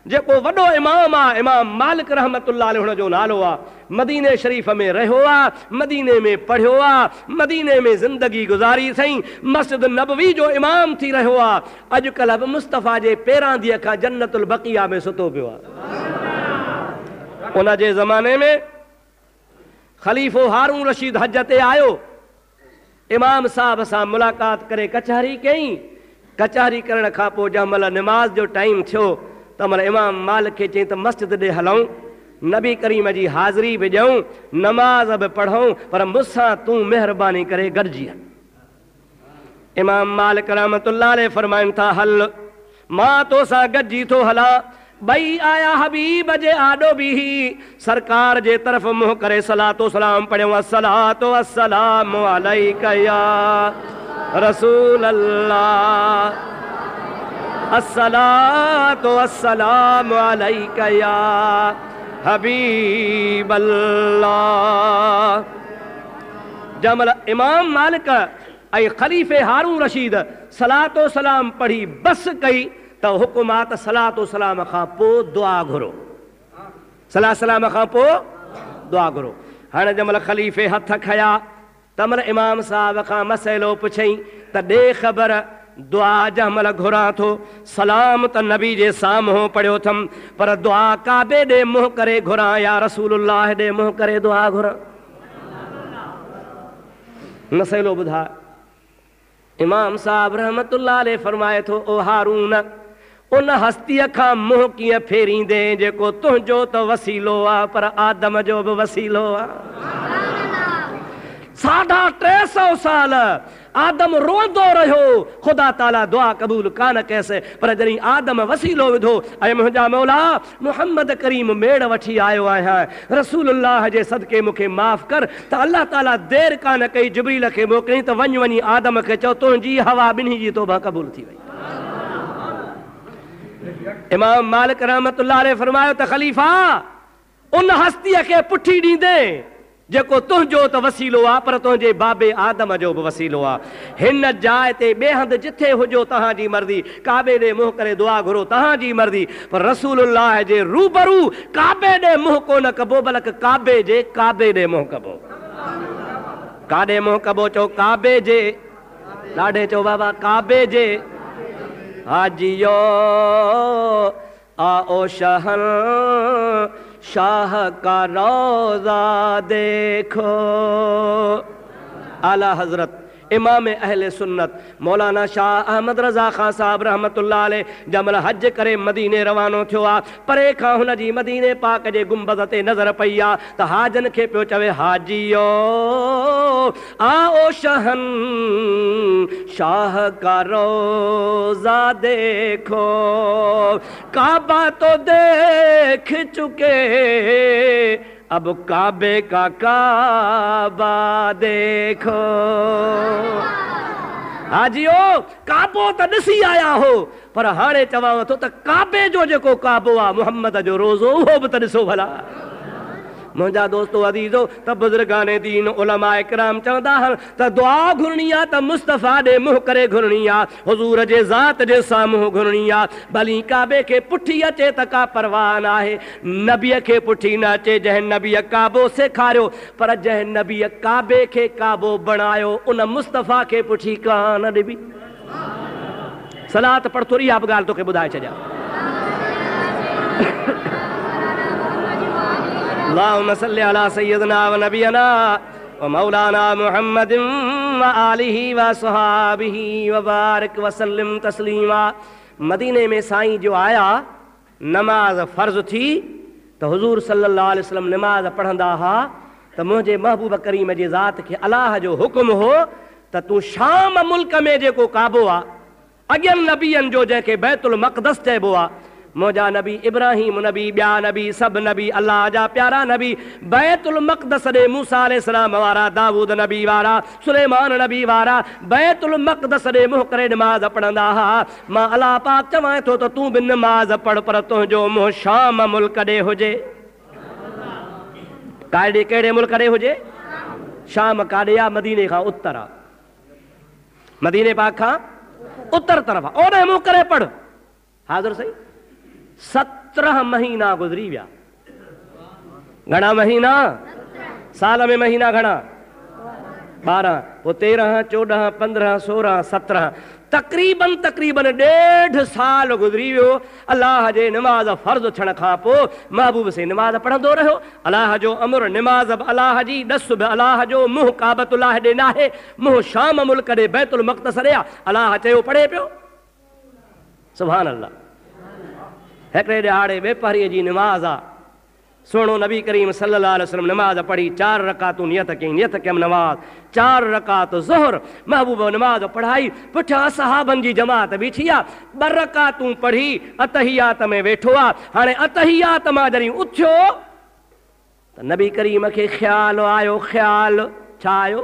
S1: जेको वॾो इमाम आहे, इमाम मालिक रहमतुल्लाह अलैहि हुन जो नालो आहे। मदीने शरीफ़ में रहियो आहे, मदीने में पढ़ियो आहे, मदीने में ज़िंदगी गुज़ारी अथई, मस्जिद नबवी जो इमाम थी रहियो आहे। अॼुकल्ह बि मुस्तफ़ा जे पेरां धीअ खां जन्नतुल बक़िया में सुतो पियो आहे। उन जे ज़माने में ख़लीफ़ो हारून रशीद हज ते आयो, इमाम साहब सां मुलाक़ात करे कचहरी कई। कचहरी करण खां पोइ जंहिंमहिल निमाज़ जो टाइम थियो तंहिंमहिल इमाम मालिक खे चई त मस्जिद ॾे हलूं, नबी करीम जी हाज़िरी बि ॾियूं, नमाज़ बि पढ़ूं, पर मूंसां तूं महिरबानी करे गॾिजी हल। इमाम मालिक रहमतुल्लाह अलैहि फरमाइनि था हल, मां तोसां गॾिजी थो हलां। ॿई आया हबीब जे आॾो बि सरकार जे तरफ़ मुंहुं करे सलातो सलाम पढ़ियो, अस्सलातु वस्सलामु अलैका या रसूल अल्लाह, अस्सलातु वस्सलामु अलैका या हबीब अल्लाह। जमल इमाम मालिक ऐं खलीफ़े हारून रशीद सलातो सलाम पढ़ी बस कई त हुकुमात सलातो सलाम खां पोइ दुआ घुरो, सलाह सलाम खां पोइ दुआ घुरो। हाणे जंहिंमहिल ख़लीफ़े हथ खया तंहिंमहिल इमाम साहब खां मसइलो पुछई त ॾे ख़बर, दुआ जंहिंमहिल घुरां थो, सलाम त नबी जे साम्हूं पढ़ियो अथमि, पर दुआ काबे ॾे मुंहुं करे घुरां या रसूलुल्लाह ॾे मुंहुं करे दुआ घुरां? मसइलो ॿुधा। इमाम साहब रहमतुल्लाह अलैहि फरमाए थो, ओ हारून, उन हस्तीअ खां मुंहुं कीअं फेरींदे जेको तुंहिंजो त वसीलो आहे पर आदम जो बि वसीलो आहे। 350 साल आदम रोंदो रहियो, खुदा ताला दुआ कबूल कान कैसे, पर जॾहिं आदम वसीलो विधो ऐं मुंहिंजा मौला मुहम्मद करीम मेड़ वठी आयो आहियां, रसूलुल्लाह जे सदके मूंखे माफ़ कर, त अल्लाह ताला देर कान कई, जिब्रील खे मोकिलियईं त वञी आदम खे चओ तुंहिंजी हवा ॿिन्ही जी तौबा क़बूल थी वई। इमाम मालिक रहमतुल्लाह अलैह फरमायो त ख़लीफ़ा उन हस्तीअ खे पुठी ॾींदे जेको तुंहिंजो त वसीलो आहे, पर तुंहिंजे बाबे आदम जो बि वसीलो आहे। हिन जाइ ते ॿिए हंधि जिथे हुजो तव्हांजी मर्ज़ी, काबे ॾे मुंहुं करे दुआ घुरो तव्हांजी मर्ज़ी, पर रसूलुल्लाह जे रूबरू काबे ॾे मुंहुं कोन कबो, बल्कि काबे ॾे मुंहुं कबो। काॾे मुंहुं कबो? चओ काबे जे। ॾाढे चओ बाबा काबे जे। हाजियो आओ शहर शाह का रोज़ा देखो। आला हजरत इमाम अहले सुन्नत मौलाना शाह अहमद रज़ा खान साहब रहमतुल्लाह अलैह जमल हज करे मदीने रवानो थियो आहे, परे खां हुन जी मदीने पाक जे गुंबद ते नज़र पई आहे त हाजन खे पियो चवे हाजियो आओ शहन शाह का रोज़ा देखो, काबा तो देख चुके अब काबे का काबा देखो। हाजियो काबो त ॾिसी आया हो, पर हाणे चवां थो त काबे जो जेको काबो आहे मुहम्मद जो रोज़ो उहो बि त ॾिसो भला। मुंहिंजा दोस्तो अदीज़ो त बुज़ुर्गाने दीन उलमाए किराम चवंदा आहिनि त दुआ घुरणी आहे त मुस्तफ़ा ॾे मुंहुं करे घुरणी आहे, हुज़ूर जे ज़ात जे साम्हूं घुरणी आहे। भली काबे खे पुठी अचे त का परवाह न आहे, नबीअ खे पुठी न अचे जंहिं नबीअ काबो सेखारियो, पर जंहिं नबीअ काबे खे काबो बणायो उन मुस्तफ़ा खे पुठी कान ॾिबी। सलात पढ़ थोरी इहा बि ॻाल्हि तोखे ॿुधाए छॾियां। अल्लाहुम्मा सल्लि अला सय्यदना व नबियना व मौलाना मुहम्मदिन व आलिहि व सहाबिहि व बारिक व सल्लिम तस्लीमा। मदीने में साईं जो आया, नमाज फ़र्ज़ थी त हुज़ूर सल्लल्लाहु अलैहि वसल्लम नमाज पढ़ंदा हा त मुंहिंजे महबूब करीम जे ज़ात खे अलाह जो हुक्म हो त तूं शाम मुल्क में जेको काबो आहे अॻियनि नबियनि जो जंहिंखे बैतुल मक़दस चइबो आहे, मुंहिंजा नबी इब्राहिम नबी, ॿिया नबी, सभु नबी अल्लाह जा प्यारा नबी बैतुल मक़दस ॾे मूसा अलैहिस्सलाम वारा, दाऊद नबी वारा, सुलेमान नबी वारा बैतुल मक़दस ॾे मुंहुं करे नमाज़ पढ़ंदा हा। मां अल्लाह पाक चवां थो त तूं बि नमाज़ पढ़, पर तुंहिंजो मुंहुं शाम मुल्क ॾे हुजे। काॾे कहिड़े मुल्क ॾे हुजे? शाम काॾे आहे? मदीने खां उत्तर आहे, मदीने पाक खां उत्तर तरफ़ आहे, ओॾे मुंहुं करे पढ़। हाज़िर सही 17 महीना गुज़री विया। घणा महीना? साल में महीना घणा? 12, पोइ 13, 14, 15, 16, 17, तक़रीबन 1.5 साल गुज़री वियो। अल्लाह जे नमाज़ फ़र्ज़ थियण खां पोइ महबूब से नमाज़ पढ़ंदो रहियो। अल्लाह जो अमर, नमाज़ बि अल्लाह जी, ॾस बि अल्लाह जो, मुंहुं काबतुल्लाह ॾे नाहे, मुंहुं शाम मुल्क ॾे बैतुल मक़दस ॾे आहे। अल्लाह चयो पढ़े पियो, सुभान अल्लाह। हिकिड़े ॾिहाड़े वेपारीअ जी नमाज़ आहे, सुहिणो नबी करीम सल्लल्लाहु अलैहि वसल्लम नमाज़ पढ़ी, 4 रकातूं नियत कई, नियत कयमि नमाज़ 4 रकात ज़ुहर, महबूब नमाज़ पढ़ाई, पुठियां सहाबनि जी जमात बीठी आहे, 2 रकातूं पढ़ी अतहियात में वेठो आहे। हाणे अतहियात मां जॾहिं उथियो त नबी करीम खे ख़्याल आयो, ख़्याल छा आयो?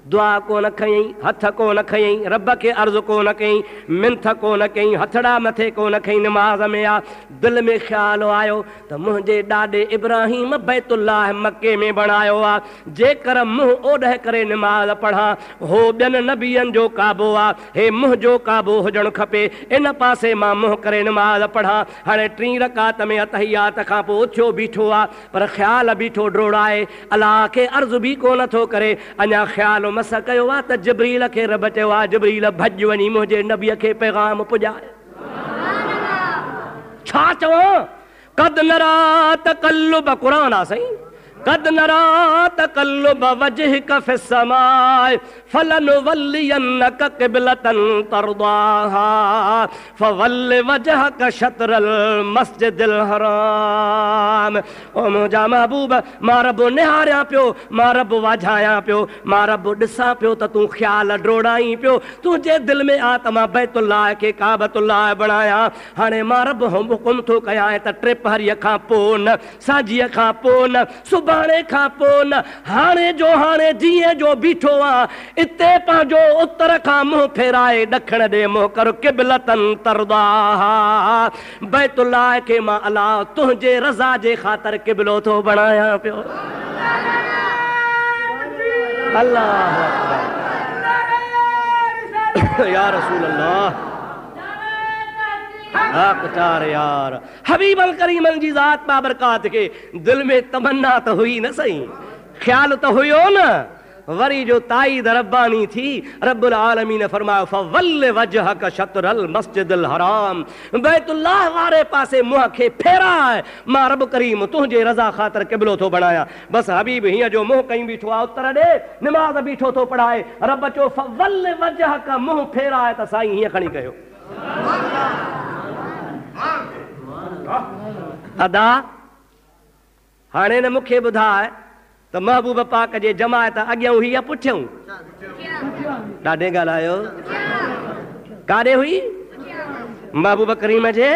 S1: दुआ कोन खयईं, हथ कोन खयईं, रब खे अर्ज़ु कोन कयईं, मिंथ कोन कयईं, हथड़ा मथे कोन खयईं, नमाज़ में आहे। दिलि में ख़्याल आयो त मुंहिंजे ॾाॾे इब्राहिम बैतुल्लाह मके में बणायो आहे, जेकर मुंहुं ओॾह करे नमाज़ पढ़ां, हो ॿियनि नबियनि जो काबो आहे, हे मुंहिंजो काबो हुजणु खपे, इन पासे मां मुंहुं करे नमाज़ पढ़ां। हाणे 3 रकात में अतहियात खां पोइ उथियो बीठो आहे, पर ख़्याल बीठो ड्रोड़ाए, अलाह खे अर्ज़ु बि कोन थो करे। अञा ख़्याल मस कयो आहे त जिब्रील खे रब चयो आहे, जिब्रील भॼ वञी मुंहिंजे नबीअ खे पैगाम पुॼाए। छा चवां? कद नरा तकल्लुब क़ुरान आहे साईं, कद नरा तकल्लुब वजहिक फिस्समाए फलनुवल्लियन्नक क़िबलतन तरदाहा फवल्लि वजहक शत्रल मस्जिदिल हराम। ओ मुंहिंजा महबूब, मां रब निहारियां पियो, मां रब वाझायां पियो, मां रब ॾिसां पियो त तूं ख़्याल ड्रोड़ाई पियो, तुंहिंजे दिलि में आ त मां बैतुल्लाह खे काबतुल्लाह बणायां। हाणे मां रब हुकुम थो कयां त टिपहरीअ खां पोइ न, साझीअ खां पोइ न, सुभाणे खां पोइ न, हाणे जो हाणे जीअं जो बीठो आहे इते पंहिंजो उत्तर खां मुंहुं फेराए ॾखिण ॾे मुंहुं कर क़िबलतन तरदाहा। बैतुल्लाह खे मां अलाह तुंहिंजे रज़ा जे ख़ातिर क़िबलो थो बणायां पियो। अल्लाह या रसूल अल्लाह यार हबीबल करीमन जी ज़ात बाबरकात के दिल में तमन्ना तो हुई न सही, ख्याल तो हुयो न, वरी जो ताईद रब्बानी थी रब्बुल आलमीन ने फरमायो फवल्लि वजहक शत्रल मस्जिदिल हराम, बैतुल्लाह वारे पासे मुंह खे फेराए, मां रब करीम तुंहिंजे रज़ा ख़ातिर क़िबलो थो बणाया। बस हबीब हीअं जो मुंह कहीं बीठो आहे उत्तर ॾे, निमाज़ बीठो थो पढ़ाए, रब चयो फवल्लि वजहक, मुंह फेराए त साईं हीअं खणी कयो। अदा हाणे न मूंखे ॿुधाए त महबूब पाक जे जमायत अॻियां हुई या पुठियां? ॾाढे ॻाल्हायो, काॾे हुई? महबूब करीम जे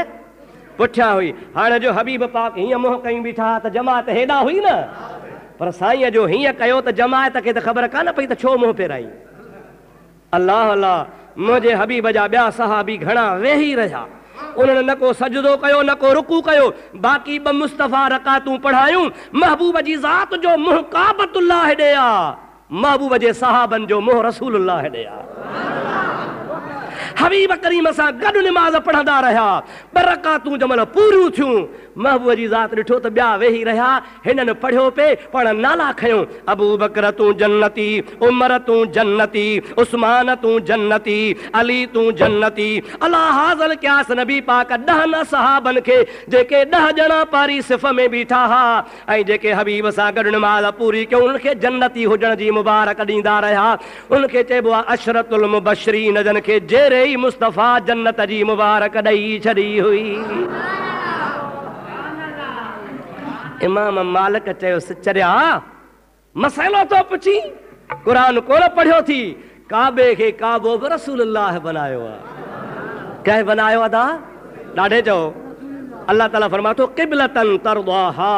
S1: पुठियां हुई। हाणे जो हबीब पाक हीअं मुंहुं कयूं बीठा त जमायत हेॾा हुई न, पर साईं जो हीअं कयो त जमायत खे त ख़बर कान पई त छो मुंहुं फेराई। अल्लाह अल्लाह, मुंहिंजे हबीब जा ॿिया सहाबी घणा वेही रहिया, उन्होंने न को सजदो कयो न को रुकू कयो, बाक़ी ब मुस्तफ़ा रकातूं पढ़ायूं, महबूब जी ज़ात जो मुंह काबतुल्लाह ॾे आ, महबूब जे सहाबन जो मुंह रसूलुल्लाह ॾे आ। हबीब करीम सां गॾु निमाज़ पढ़ंदा रहिया, ब रकातूं जमल पूरियूं थियूं, महबूब जी ज़ात ॾिठो त ॿिया वेही रहिया, हिननि पढ़ियो पे पण नाला खयूं, अबू बकर तूं जन्नती, उमर तूं जन्नती, उस्मान तूं जन्नती, अली तूं जन्नती। अला हाज़ल क्यास नबी पाक 10 सहाबन खे जेके 10 ॼणा पारी सिफ़ में बीठा हा ऐं जेके हबीब सां गॾु निमाज़ पूरी कयूं, उनखे जन्नती हुजण जी मुबारक ॾींदा रहिया। उनखे चइबो आहे अशरतुल मुबशरीन, जन खे जेरे ई मुस्तफ़ा जन्नत जी मुबारक ॾेई छॾी हुई। इमाम मालिक चयोसि चरिया मसइलो तो पुछी, क़ुरान कोन पढ़ियो थी, काबे खे काबो बि रसूलुल्लाह बनायो आहे। कंहिं बनायो अदा? ॾाढे चओ, अल्लाह ताला फरमा थो क़िबलतन तरदाहा,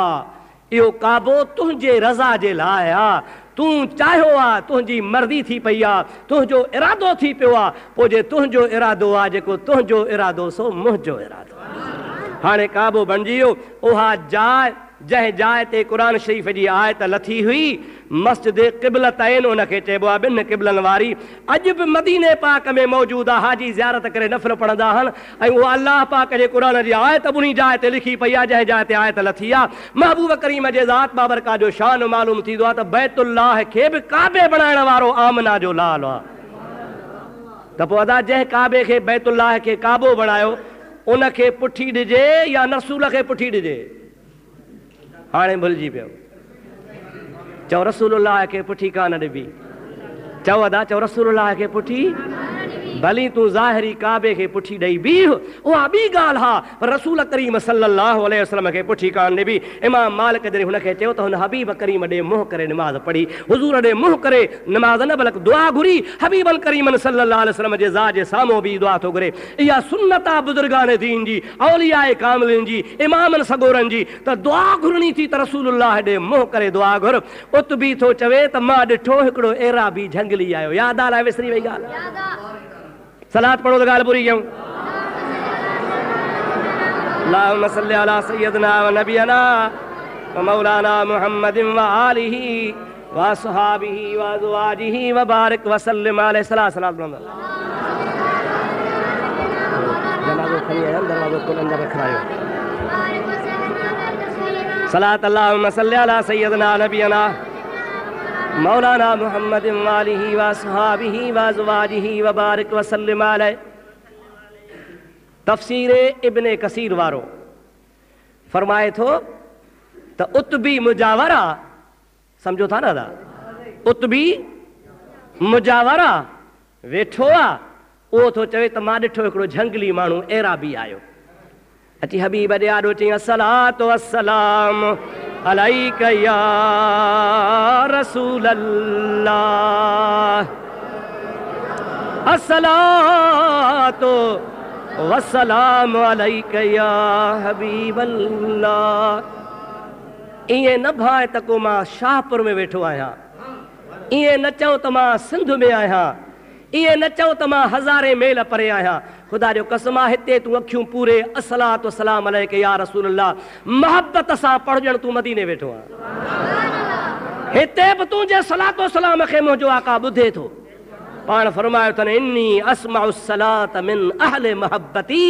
S1: इहो काबो तुंहिंजे रज़ा जे लाइ आहे, तूं चाहियो आहे, तुंहिंजी मर्ज़ी थी पई आहे, तुंहिंजो इरादो थी पियो आहे, पोइ जे तुंहिंजो इरादो आहे, जेको तुंहिंजो इरादो सो मुंहिंजो इरादो आहे। हाणे काबो बणिजी वियो, उहा जाइ जंहिं जाइ ते क़ुरान शरीफ़ जी आयत लथी हुई, मस्जिद क़िबलतैन उनखे चइबो आहे, 2 क़िबलनि वारी। अॼु बि मदीने पाक में मौजूदु आहे, हाजी ज़ियारत करे नफ़िल पढ़ंदा आहिनि ऐं उहा अल्लाह पाक जे क़ुरान जी आयत उन जाइ ते लिखी पई आहे, जंहिं जाइ ते आयत लथी आहे। महबूब करीम जे ज़ात बाबरका जो शान मालूम थींदो आहे त बैतुल्लाह खे बि काबे बणाइण वारो आमना जो लाल आहे। त पोइ अदा जंहिं काबे खे बैतुल्लाह खे काबो बणायो, उनखे पुठी ॾिजे या रसूल खे पुठी ॾिजे? हाणे भुलिजी पियो, चओ रसूलुल्लाह खे पुठी कान ॾिबी, चओ अदा चओ रसूलुल्लाह खे पुठी, भली तूं ज़ाहिरी काबे खे पुठी ॾेई बीह, उहा ॿी ॻाल्हि हा, पर रसूल करीम सल्लल्लाहु अलैहि वसल्लम खे पुठी कान ॾिबी। इमाम मालिक जॾहिं हुनखे चयो त हुन हबीब करीम ॾे मुंहुं करे निमाज़ पढ़ी, हुज़ूर ॾे मुंहुं करे निमाज़ न बल्कि दुआ घुरी, हबीबन करीमन सल्लल्लाहु अलैहि वसल्लम जे ज़ात जे साम्हूं बि दुआ थो घुरे। इहा सुन्नत आहे बुज़ुर्गान दीन जी, औलियाए कामिलिन जी, इमामन सगोरन जी, त दुआ घुरणी थी त रसूलुल्लाह ॾे मुंहुं करे दुआ घुर। उतबी थो चवे त मां ॾिठो हिकिड़ो एराबी झंगली आयो, यादि आहे अलाए विसरी वई ॻाल्हि? सलात पढ़ो त ॻाल्हि पूरी कयूं। अल्लाहुम्मा सल्लि अला सय्यदना व नबियना व मौलाना मुहम्मदिन व आलिही व असहाबिही व अज़वाजिही व बारिक व सल्लिम अलैहि सलात बुलंद। दरवाज़ो खणी आया, दरवाज़ो खोल, अंदर रखायो। सलात अल्लाहुम्मा सल्लि अला सय्यदना नबियना मौलाना मुहम्मद वालिही व असहाबिही व अज़वाजिही व बारिक व सल्लिम अलैहि। तफ़सीर इब्ने कसीर वारो फरमाए थो त उतबी मुजावरा समझो था ना दा उतबी मुजावरा वेठो आ ओ तो चवे त मां ॾिठो हिकिड़ो झंगली माण्हू एराबी आयो अची हबीब ॾे आॾो चई अस्सलातु वस्सलाम अलैका या रसूल अल्लाह अस्सलातु वस्सलाम अलैका या हबीब अल्लाह। इएं न भाए त को मां शाहपुर में वेठो आहियां, इएं न चऊं त मां सिंध में आहियां, इएं न चऊं त मां हज़ारे मेल परे आहियां। ख़ुदा जो कसम आहे हिते तूं अखियूं पूरे अस्सलातु वस्सलाम अलैका या रसूल अल्लाह मोहब्बत सां पढ़ ॼण तूं मदीने वेठो आहीं। हिते बि तुंहिंजे सलातो सलाम खे मुंहिंजो आका ॿुधे थो। पाण फरमायो अथनि इन्नी अस्माउ सलात मिन अहले मोहब्बती,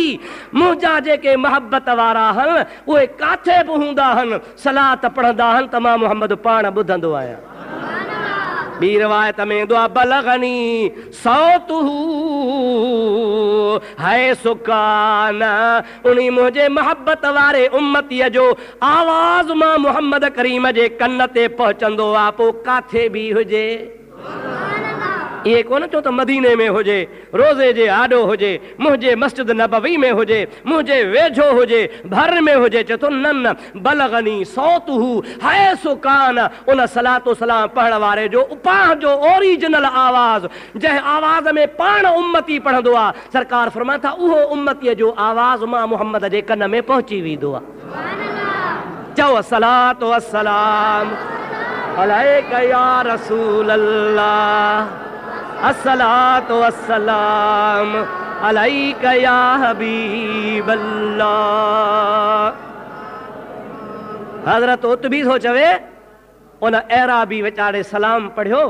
S1: मुंहिंजा जेके मोहब्बत वारा आहिनि उहे काथे बि हूंदा आहिनि सलात पढ़ंदा आहिनि त मां मोहम्मद पाण ॿुधंदो आहियां। ॿी रिवायत में ईंदो आहे बलगनी सौतुहू है सुकान, उन्ही मुंहिंजे मोहब्बत वारे उम्मतीअ जो आवाज़ मां मोहम्मद करीम जे कन ते पहुचंदो आहे पोइ काथे बि हुजे। ये कोन चो तो मदीने में हुजे, रोज़े जे आडो हुजे, मुझे मस्जिद नबवी में हुजे, मुझे वेझो हुजे, भर में हुजे, चो तो नन बलगनी सौतुहू है सुकान, उन सलातो सलाम पढ़ण वारे जो पाण जो ओरिजिनल आवाज़ जंहिं आवाज़ में पाण उम्मती पढ़ंदो आहे सरकार फरमाए था उहो उम्मतीअ जो आवाज़ मां मोहम्मद जे कन में पहुची वेंदो आहे। चओ सलातो अस्सलाम अलैका या रसूल अल्लाह अस्सलातु वस्सलाम अलैका या हबीब अल्लाह। हज़रत उतबी थो चवे उन एराबी वीचारे सलाम पढ़ियो,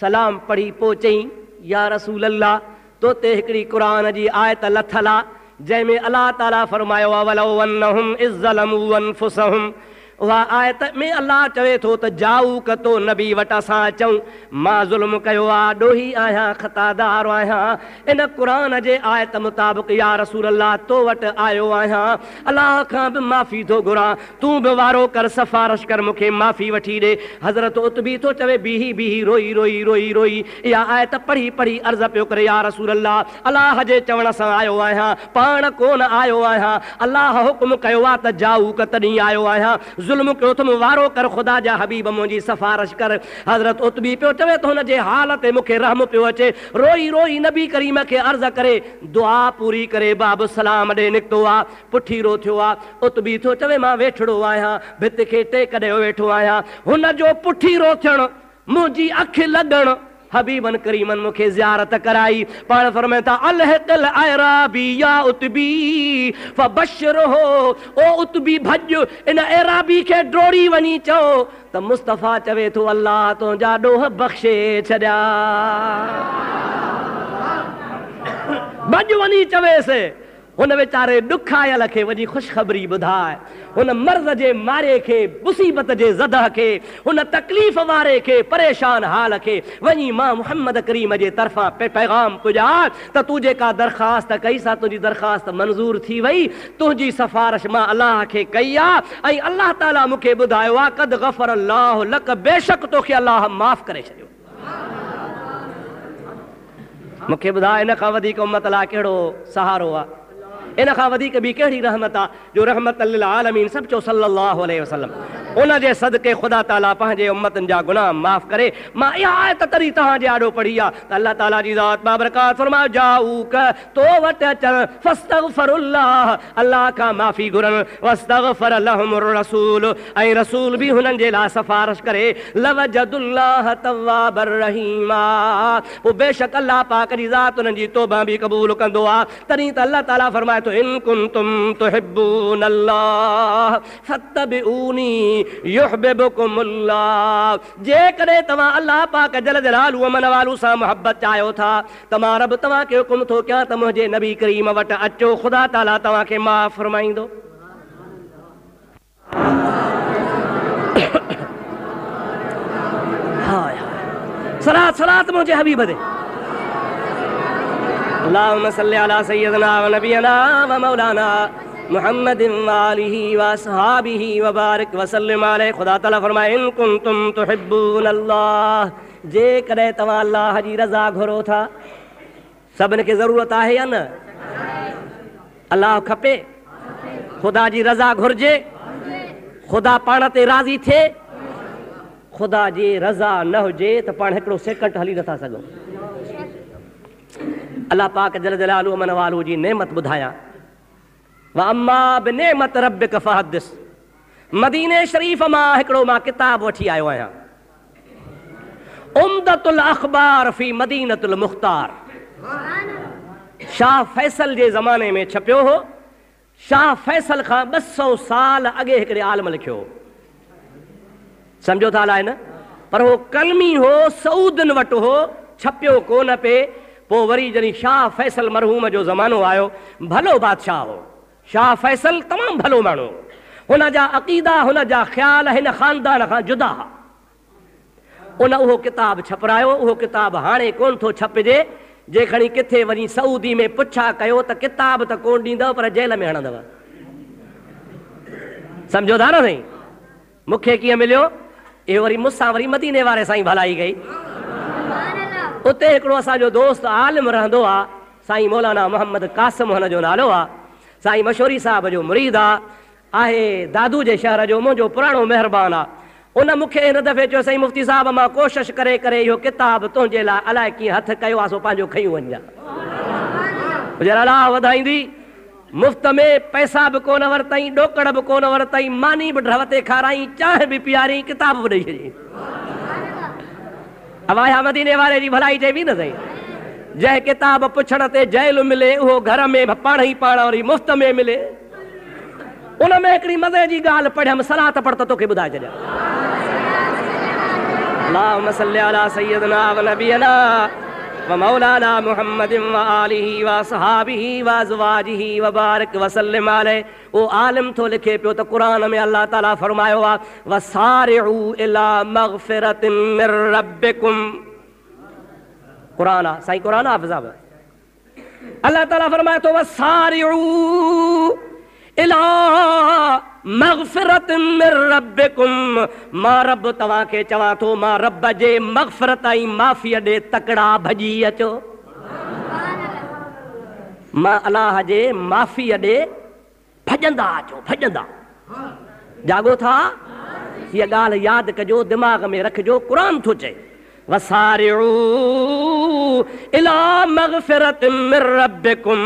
S1: सलाम पढ़ी पोइ चई या रसूल अल्लाह तो ते हिकिड़ी क़ुरान जी आयत लथल आहे जंहिंमें अलाह ताला फरमायो आहे वलौ अन्नहुम इज़ ज़लमू अनफुसहुम, उहा आयत में अल्लाह चवे थो त जाऊ कतो नबी वटि असां अचूं, मां ज़ुल्म कयो आहे, ॾोही आहियां, ख़तादार आहियां, इन क़ुरान जे आयत मुताबिक़ या रसूल अल्लाह तो वटि आयो आहियां, अल्लाह खां बि माफ़ी थो घुरां, तूं बि वारो कर सिफारिश कर मूंखे माफ़ी वठी ॾे। हज़रत उतबी थो चवे बीही बीही रोई रोई रोई रोई इहा आयत पढ़ी पढ़ी अर्ज़ पियो करे या रसूल अल्लाह अल्लाह जे चवण सां आयो आहियां, पाण कोन आयो आहियां, अल्लाह हुकुम कयो आहे त जाऊ क तॾहिं आयो आहियां, ज़ुल्म कयो तुम वारो कर, ख़ुदा जा हबीब मुंहिंजी सिफारिश कर। हज़रत उतबी पियो चवे तो हुन जे हाल ते मूंखे रहम पियो अचे, रोई रोई नबी करीम खे अर्ज़ करे दुआ पूरी करे बाब सलाम ॾे निकितो आहे, पुठीरो थियो आहे। उतबी थो चवे मां वेठड़ो आहियां, भित खे टेक ॾे वेठो आहियां, हुन जो पुठीरो थियणु मुंहिंजी अखि लॻणु हबीबन करीमन मुखे ज़ियारत कराई। पाण फरमाए था अलहक़ल एराबी या उतबी फबशरहो, ओ उतबी भॼ इन एराबी खे डोड़ी वञी चओ त मुस्तफ़ा चवे थो अल्लाह तुंहिंजा ॾोह बख़्शे छॾिया। भॼ वञी चवेसि हुन वीचारे ॾुख आयल खे वञी ख़ुशख़बरी ॿुधाए, हुन मर्ज़ जे मारे खे, मुसीबत जे ज़दह खे, हुन तकलीफ़ वारे खे, परेशान हाल खे वञी मां मुहम्मद करीम जे तरफ़ां पैगाम पुॼाए त तूं जेका दरख़्वास्त कई सा तुंहिंजी दरख़्वास्त मंज़ूर थी वई, तुंहिंजी सिफारिश मां अलाह खे कई आहे ऐं अलाह ताला मूंखे ॿुधायो आहे क़द ग़फ़र अल्लाहु लक, बेशक तोखे अलाह माफ़ करे छॾियो। मूंखे ॿुधाए इन खां वधीक उम्मत लाइ कहिड़ो सहारो आहे, इन खां वधीक ॿी कहिड़ी रहमत आहे जो रहमत लिल आलमीन सभु चओ सल्लल्लाहु अलैहि वसल्लम, उन जे सदके ख़ुदा ताला पंहिंजे उम्मतनि जा गुनाह माफ़ करे। मां इहा आयत तॾहिं तव्हांजे आॾो पढ़ी आहे त अल्लाह ताला जी ज़ात बाबरकात फरमायो जाऊक तो वटि अचनि फस्तगफिरुल्लाह, अल्लाह खां माफ़ी घुरनि, वस्तगफर लहुमुर रसूल, ऐं रसूल बि हुननि जे लाइ सिफारिश करे लवजदुल्लाह तव्वाबर रहीमा, पोइ बेशक अल्लाह पाक जी ज़ात उन्हनि जी तौबा बि क़बूल कंदो आहे। तॾहिं त अल्लाह ताला फरमाए तो इन कुंतुम तुहिब्बून अल्लाह फत्तबिऊनी युहब्बुकुमुल्लाह, जेकॾहिं तव्हां अल्लाह पाक जल जलालु मन वालू सां मोहब्बत चाहियो था त मां रब तव्हांखे हुकुम थो कयां त मुंहिंजे नबी करीम वटि अचो, ख़ुदा ताला तव्हांखे माफ़ फरमाईंदो। सलात सलात मुंहिंजे हबीब ते अल्लाहुम्मा सल्ली अला सय्यदना व नबियना व मौलाना मुहम्मद वालिही व सहाबिही व बारिक वसल्लम अलैहि। खुदा ताला फरमाए इन कुंतुम तुहिब्बून अल्लाह, जे कॾहिं तव्हां अल्लाह जी रज़ा घुरो था। सभिनि खे ज़रूरत आहे या न? अल्लाह खपे, ख़ुदा जी रज़ा घुरिजे, ख़ुदा पाण ते राज़ी थिए। ख़ुदा जी रज़ा न हुजे त पाण हिकिड़ो सेकंड हली नथा सघूं। अल्लाह पाक जल जलालहू मन वालहू जी नेमत ॿुधायां। व अम्मा बिनेमत रब्बिक फहदिस। मदीने शरीफ़ मां हिकिड़ो मां किताब वठी आयो आहियां, उम्दतुल अख़बार फी मदीनतुल मुख़्तार। शाह फैसल जे ज़माने में छपियो हो। शाह फैसल खां 200 साल अॻे हिकिड़े आलम लिखियो हो। सम्झो था अलाए न, पर हो कलमी हो, सऊदनि वटि हो, छपियो कोन पे। पोइ वरी जॾहिं शाह फैसल मरहूम जो ज़मानो आयो, भलो बादशाह हो शाह फैसल, तमामु भलो माण्हू। हुन जा अक़ीदा, हुन जा ख़्याल हिन ख़ानदान खां जुदा हुआ। उन उहो किताब छपरायो। उहो किताब हाणे कोन थो छपिजे। जे खणी किथे वञी सऊदी में पुछा कयो त किताब त कोन ॾींदव, पर जेल में हणंदव। सम्झो था न साईं? मूंखे कीअं मिलियो? इहो वरी मूंसां वरी मदीने वारे साईं भलाई कई। उते हिकिड़ो असांजो दोस्त आलिम रहंदो आहे, साईं मौलाना मोहम्मद कासिम हुनजो नालो आहे। साईं मशहूरी साहब जो मुरीद आहे, दादू जे शहर जो, मुंहिंजो पुराणो महिरबान आहे। उन मूंखे हिन दफ़े चयो साईं मुफ़्ती साहब मां कोशिशि करे करे इहो किताब तुंहिंजे लाइ अलाए कीअं हथु कयो आहे, सो पंहिंजो खयूं वञा। अलाह वधाईंदी। मुफ़्त में पैसा बि कोन वरितई, ॾोकड़ बि कोन वरितई, मानी बि ढवते खाराई, चांहि बि पीआरी, किताब बि ॾेई छॾी। अवाया मदीने वारे जी भलाई चइबी न साईं। जंहिं किताब पुछण ते जेल मिले, उहो घर में पाण ई पाण वरी मुफ़्त में मिले। उन में हिकिड़ी मज़े जी ॻाल्हि पढ़ियमि, सलात पढ़ त तोखे ॿुधाए छॾियां। अल्लाहुम्मा सल्लि अला सय्यिदना व नबियना व मौलाना मुहम्मदिन व आलिही व सहाबिही व अज़वाजिही व बारिक वसल्लिम अलैहि। वो आलिम थो लिखे पियो त क़ुरान में अल्लाह ताला फरमायो आहे वसारिउ इला मग़फ़िरतिन मिर रब्बिकुम। क़ुरान आहे साईं, क़ुरान हाफ़िज़ साहब। अल्लाह ताला फरमाए थो वसारिउ इला मग़फ़िरतिन मिर रब्बिकुम। मां रब तव्हांखे चवां थो, मां रब जे मग़फ़िरत ऐं माफ़ीअ ॾे तकड़ा भॼी अचो। मां अलाह जे माफ़ीअ ॾे भॼंदा अचो, भॼंदा। जागो था? हीअ ॻाल्हि यादि कजो, दिमाग़ में रखिजो। क़ुरान थो चए वसारिउ इला मग़फ़िरतिन मिर रब्बिकुम।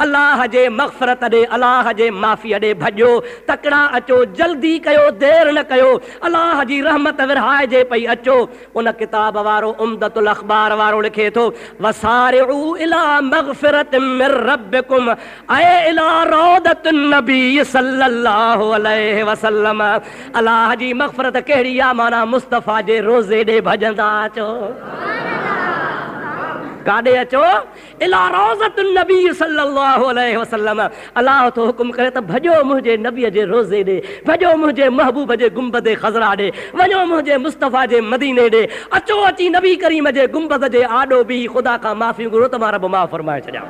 S1: अलाह जे मग़फ़िरत ॾे, अलाह जे माफ़ीअ ॾे भॼो, तकड़ा अचो, जल्दी कयो, देर न कयो। अलाह जी रहमत विरहाइजे पई, अचो। उन किताब वारो उम्दतुल अख़बार वारो लिखे थो वसारिउ इला मग़फ़िरतिन मिर रब्बिकुम ऐ इला रौदतिन नबी सल्लल्लाहु अलैहि वसल्लम। अलाह जी मग़फ़िरत कहिड़ी आहे? माना मुस्तफ़ा जे रोज़े ॾे भॼंदा अचो। काॾे अचो? इला रौज़तिन नबी सल्लल्लाहु अलैहि वसल्लम। अलाह तो हुकुम करे त भॼो मुंहिंजे नबीअ जे रोज़े ॾे, भॼो मुंहिंजे महबूब जे गुंबद ख़ज़रा ॾे, वञो मुंहिंजे मुस्तफ़ा जे मदीने ॾे। अचो, अची नबी करीम जे गुंबद जे आॾो बि ख़ुदा खां माफ़ी घुरो त मां रब माफ़ फरमाए छॾियां।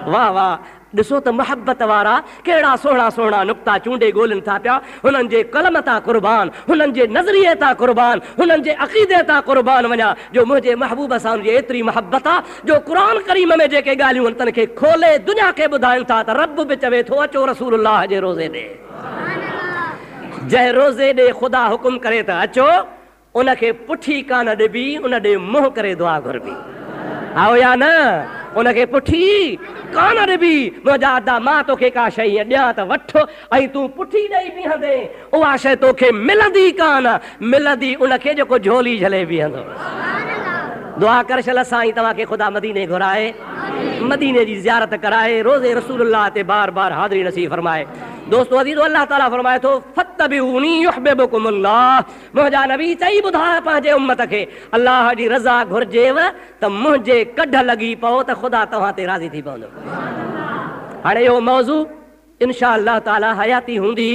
S1: वाह वाह। ॾिसो त मोहब्बत वारा कहिड़ा सुहिणा सुहिणा नुक्ता चूंडे ॻोल्हनि था पिया। हुननि जे कलम तां क़ुर्बान, हुननि जे नज़रिए तां क़ुर्बान, हुननि जे अक़ीदे तां क़ुर्बान वञा। जो मुंहिंजे महबूब सां जी एतिरी मोहब्बत आहे जो क़ुरान करीम में जेके ॻाल्हियूं आहिनि तन खे खोले दुनिया खे ॿुधाइनि था त रब बि चवे थो अचो रसूलुल्लाह जे रोज़े ॾे। जंहिं रोज़े ॾे ख़ुदा हुकुम करे त अचो, उनखे पुठी कान ॾिबी, उन ॾे मुंहुं करे दुआ घुरबी। आओ या न? उनखे पुठी कान ॾिबी। मुंहिंजा अदा मां तोखे का शइ ॾियां त वठो ऐं तूं पुठी ॾेई बीहंदे, उहा शइ तोखे मिलंदी कान, मिलंदी उनखे जेको झोली झले बीहंदो। दुआ कर छल साईं तव्हांखे ख़ुदा मदीने घुराए, मदीने जी ज़ियारत कराए, रोज़े रसूलुल्लाह ते बार बार हाज़िरी नसीब फरमाए। दोस्तो अज़ीज़ो, अल्लाह ताला फरमाए थो फत्तबिऊनी युहब्बिबकुमुल्लाह। मुंहिंजा नबी चई ॿुधाए पंहिंजे उम्मत खे, अल्लाह जी रज़ा घुरिजेव त मुंहिंजे कढ लॻी पओ त ख़ुदा तव्हां ते राज़ी थी पवंदो। हाणे इहो मौज़ू इंशा अल्लाह ताला हयाती हूंदी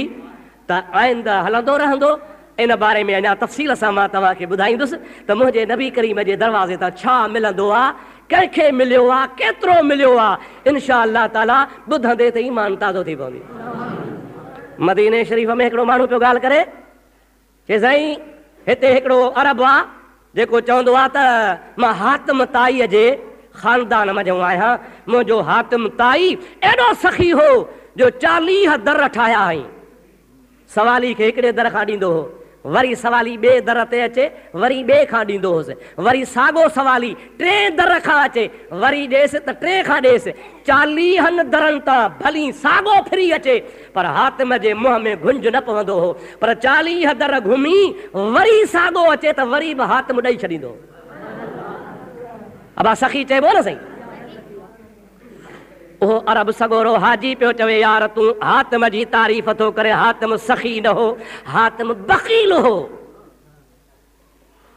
S1: त आइंदा हलंदो रहंदो। इन बारे में अञा तफ़सील सां मां तव्हांखे ॿुधाईंदुसि त मुंहिंजे नबी करीम जे दरवाज़े तां छा मिलंदो आहे, कंहिंखे मिलियो आहे, केतिरो मिलियो आहे, इंशा अल्लाह ताला ॿुधंदे त ईमान ताज़ो थी पवंदी। मदीने शरीफ़ में हिकिड़ो माण्हू पियो ॻाल्हि करे, चए साईं हिते हिकिड़ो अरब आहे जेको चवंदो आहे त मां हातिम ताईअ जे ख़ानदान मां जो आहियां। मुंहिंजो हातिम ताई एॾो सखी हो जो 40 दर ठाहिया हुई। सवाली खे हिकिड़े दर खां ॾींदो हो, वरी सवाली ॿिए दर ते अचे, वरी ॿिए खां ॾींदो हुउसि, वरी साॻो सवाली 3 दर खां अचे, वरी ॾेसि त 3 खां ॾेसि। 40 दरनि तां भली साॻो फिरी अचे, पर हातिम जे मुंहं में गुंज न पवंदो हो। पर 40 दर घुमी वरी साॻो अचे त वरी बि हातिम ॾेई छॾींदो। अबा सखी चइबो न साईं। उहो अरब सगोरो हाजी पियो चवे, यार तूं हातिम जी तारीफ़ थो करे, हातिम सखी न हो, हातिम बख़ील हो।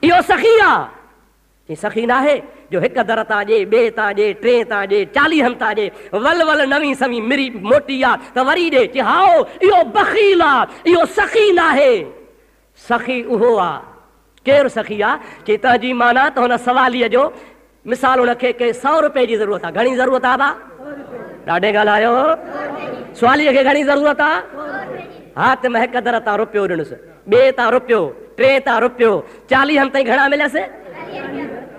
S1: इहो सखी आहे, सखी न आहे जो हिकु दर तां ॾे, ॿिए तां ॾे, 3 तां ॾे, 40 तां ॾे, वल वल नवी सवी मिरी मोटी आहे त वरी ॾे। चए हाओ इहो बख़ील आहे, इहो सखी न आहे। सखी उहो आहे। केरु सखी आहे? चए तंहिंजी माना त हुन सवालीअ जो मिसाल हुनखे के 100 रुपए जी ज़रूरत आहे। घणी ज़रूरत आहे? बा ॾाढे ॻाल्हायो। सवालीअ खे घणी ज़रूरत आहे? हातिम हिकु दर तां रुपयो ॾिनुसि, ॿिए तां रुपयो, 3 तां रुपयो, 40 ताईं घणा मिलियसि?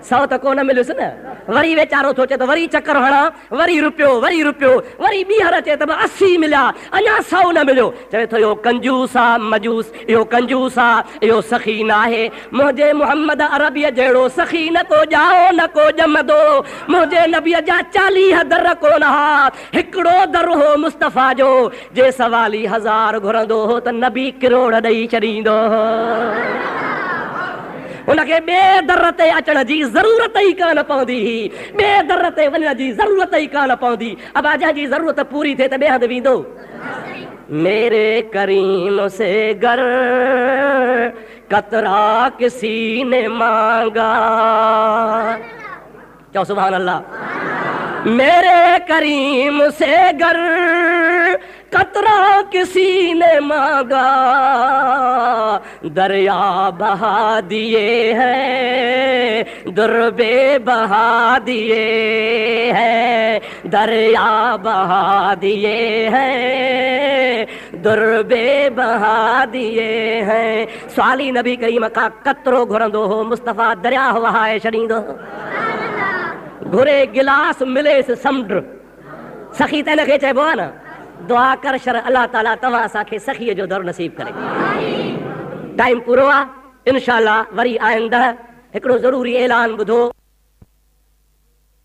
S1: 100 त कोन मिलियुसि न। वरी वीचारो सोचे त वरी चकर हणां, वरी रुपयो, वरी रुपयो, वरी ॿीहर अचे त 80 मिलिया, अञा 100 न मिलियो। चवे थो इहो कंजूस आहे, मजूस, इहो कंजूस आहे, इहो सखी न आहे। मुंहिंजे मुहम्मद अरबीअ जहिड़ो सखी न को ॼाओ न को ॼमंदो। मुंहिंजे नबीअ जा 40 दर कोन हा, हिकिड़ो दर हो मुस्तफ़ा जो। जे सवाली 1000 घुरंदो हो त नबी करोड़ ॾेई छॾींदो। उनखे ॿिए दर ते अचण जी ज़रूरत ई कान पवंदी, ॿिए दर ते वञण जी ज़रूरत ई कान पवंदी। अब जंहिंजी ज़रूरत पूरी थिए त ॿिए हंधि वेंदो। मेरे करीम से गर कतरा किसी ने मांगा, चलो सुभान अल्लाह। मेरे करीम से गर कतरा किसी ने मांगा, दरिया बहा दिए हैं, दुर्बे बहा दिए हैं, दरिया बहा दिए हैं, दुर्बे बहा दिए हैं। स्वाली नबी करीम का कतरो घुरंदो हो, मुस्तफ़ा दरिया वहाए छॾींदो। घुरे गिलास मिलेसि समुंड। सखी त हिनखे चइबो आहे न। दुआ कर शर अल्लाह ताला तव्हां असांखे सखीअ जो दर नसीब करे। टाइम पूरो आहे, इंशाअल्लाह वरी आईंदा हिकिड़ो ज़रूरी ऐलान ॿुधो।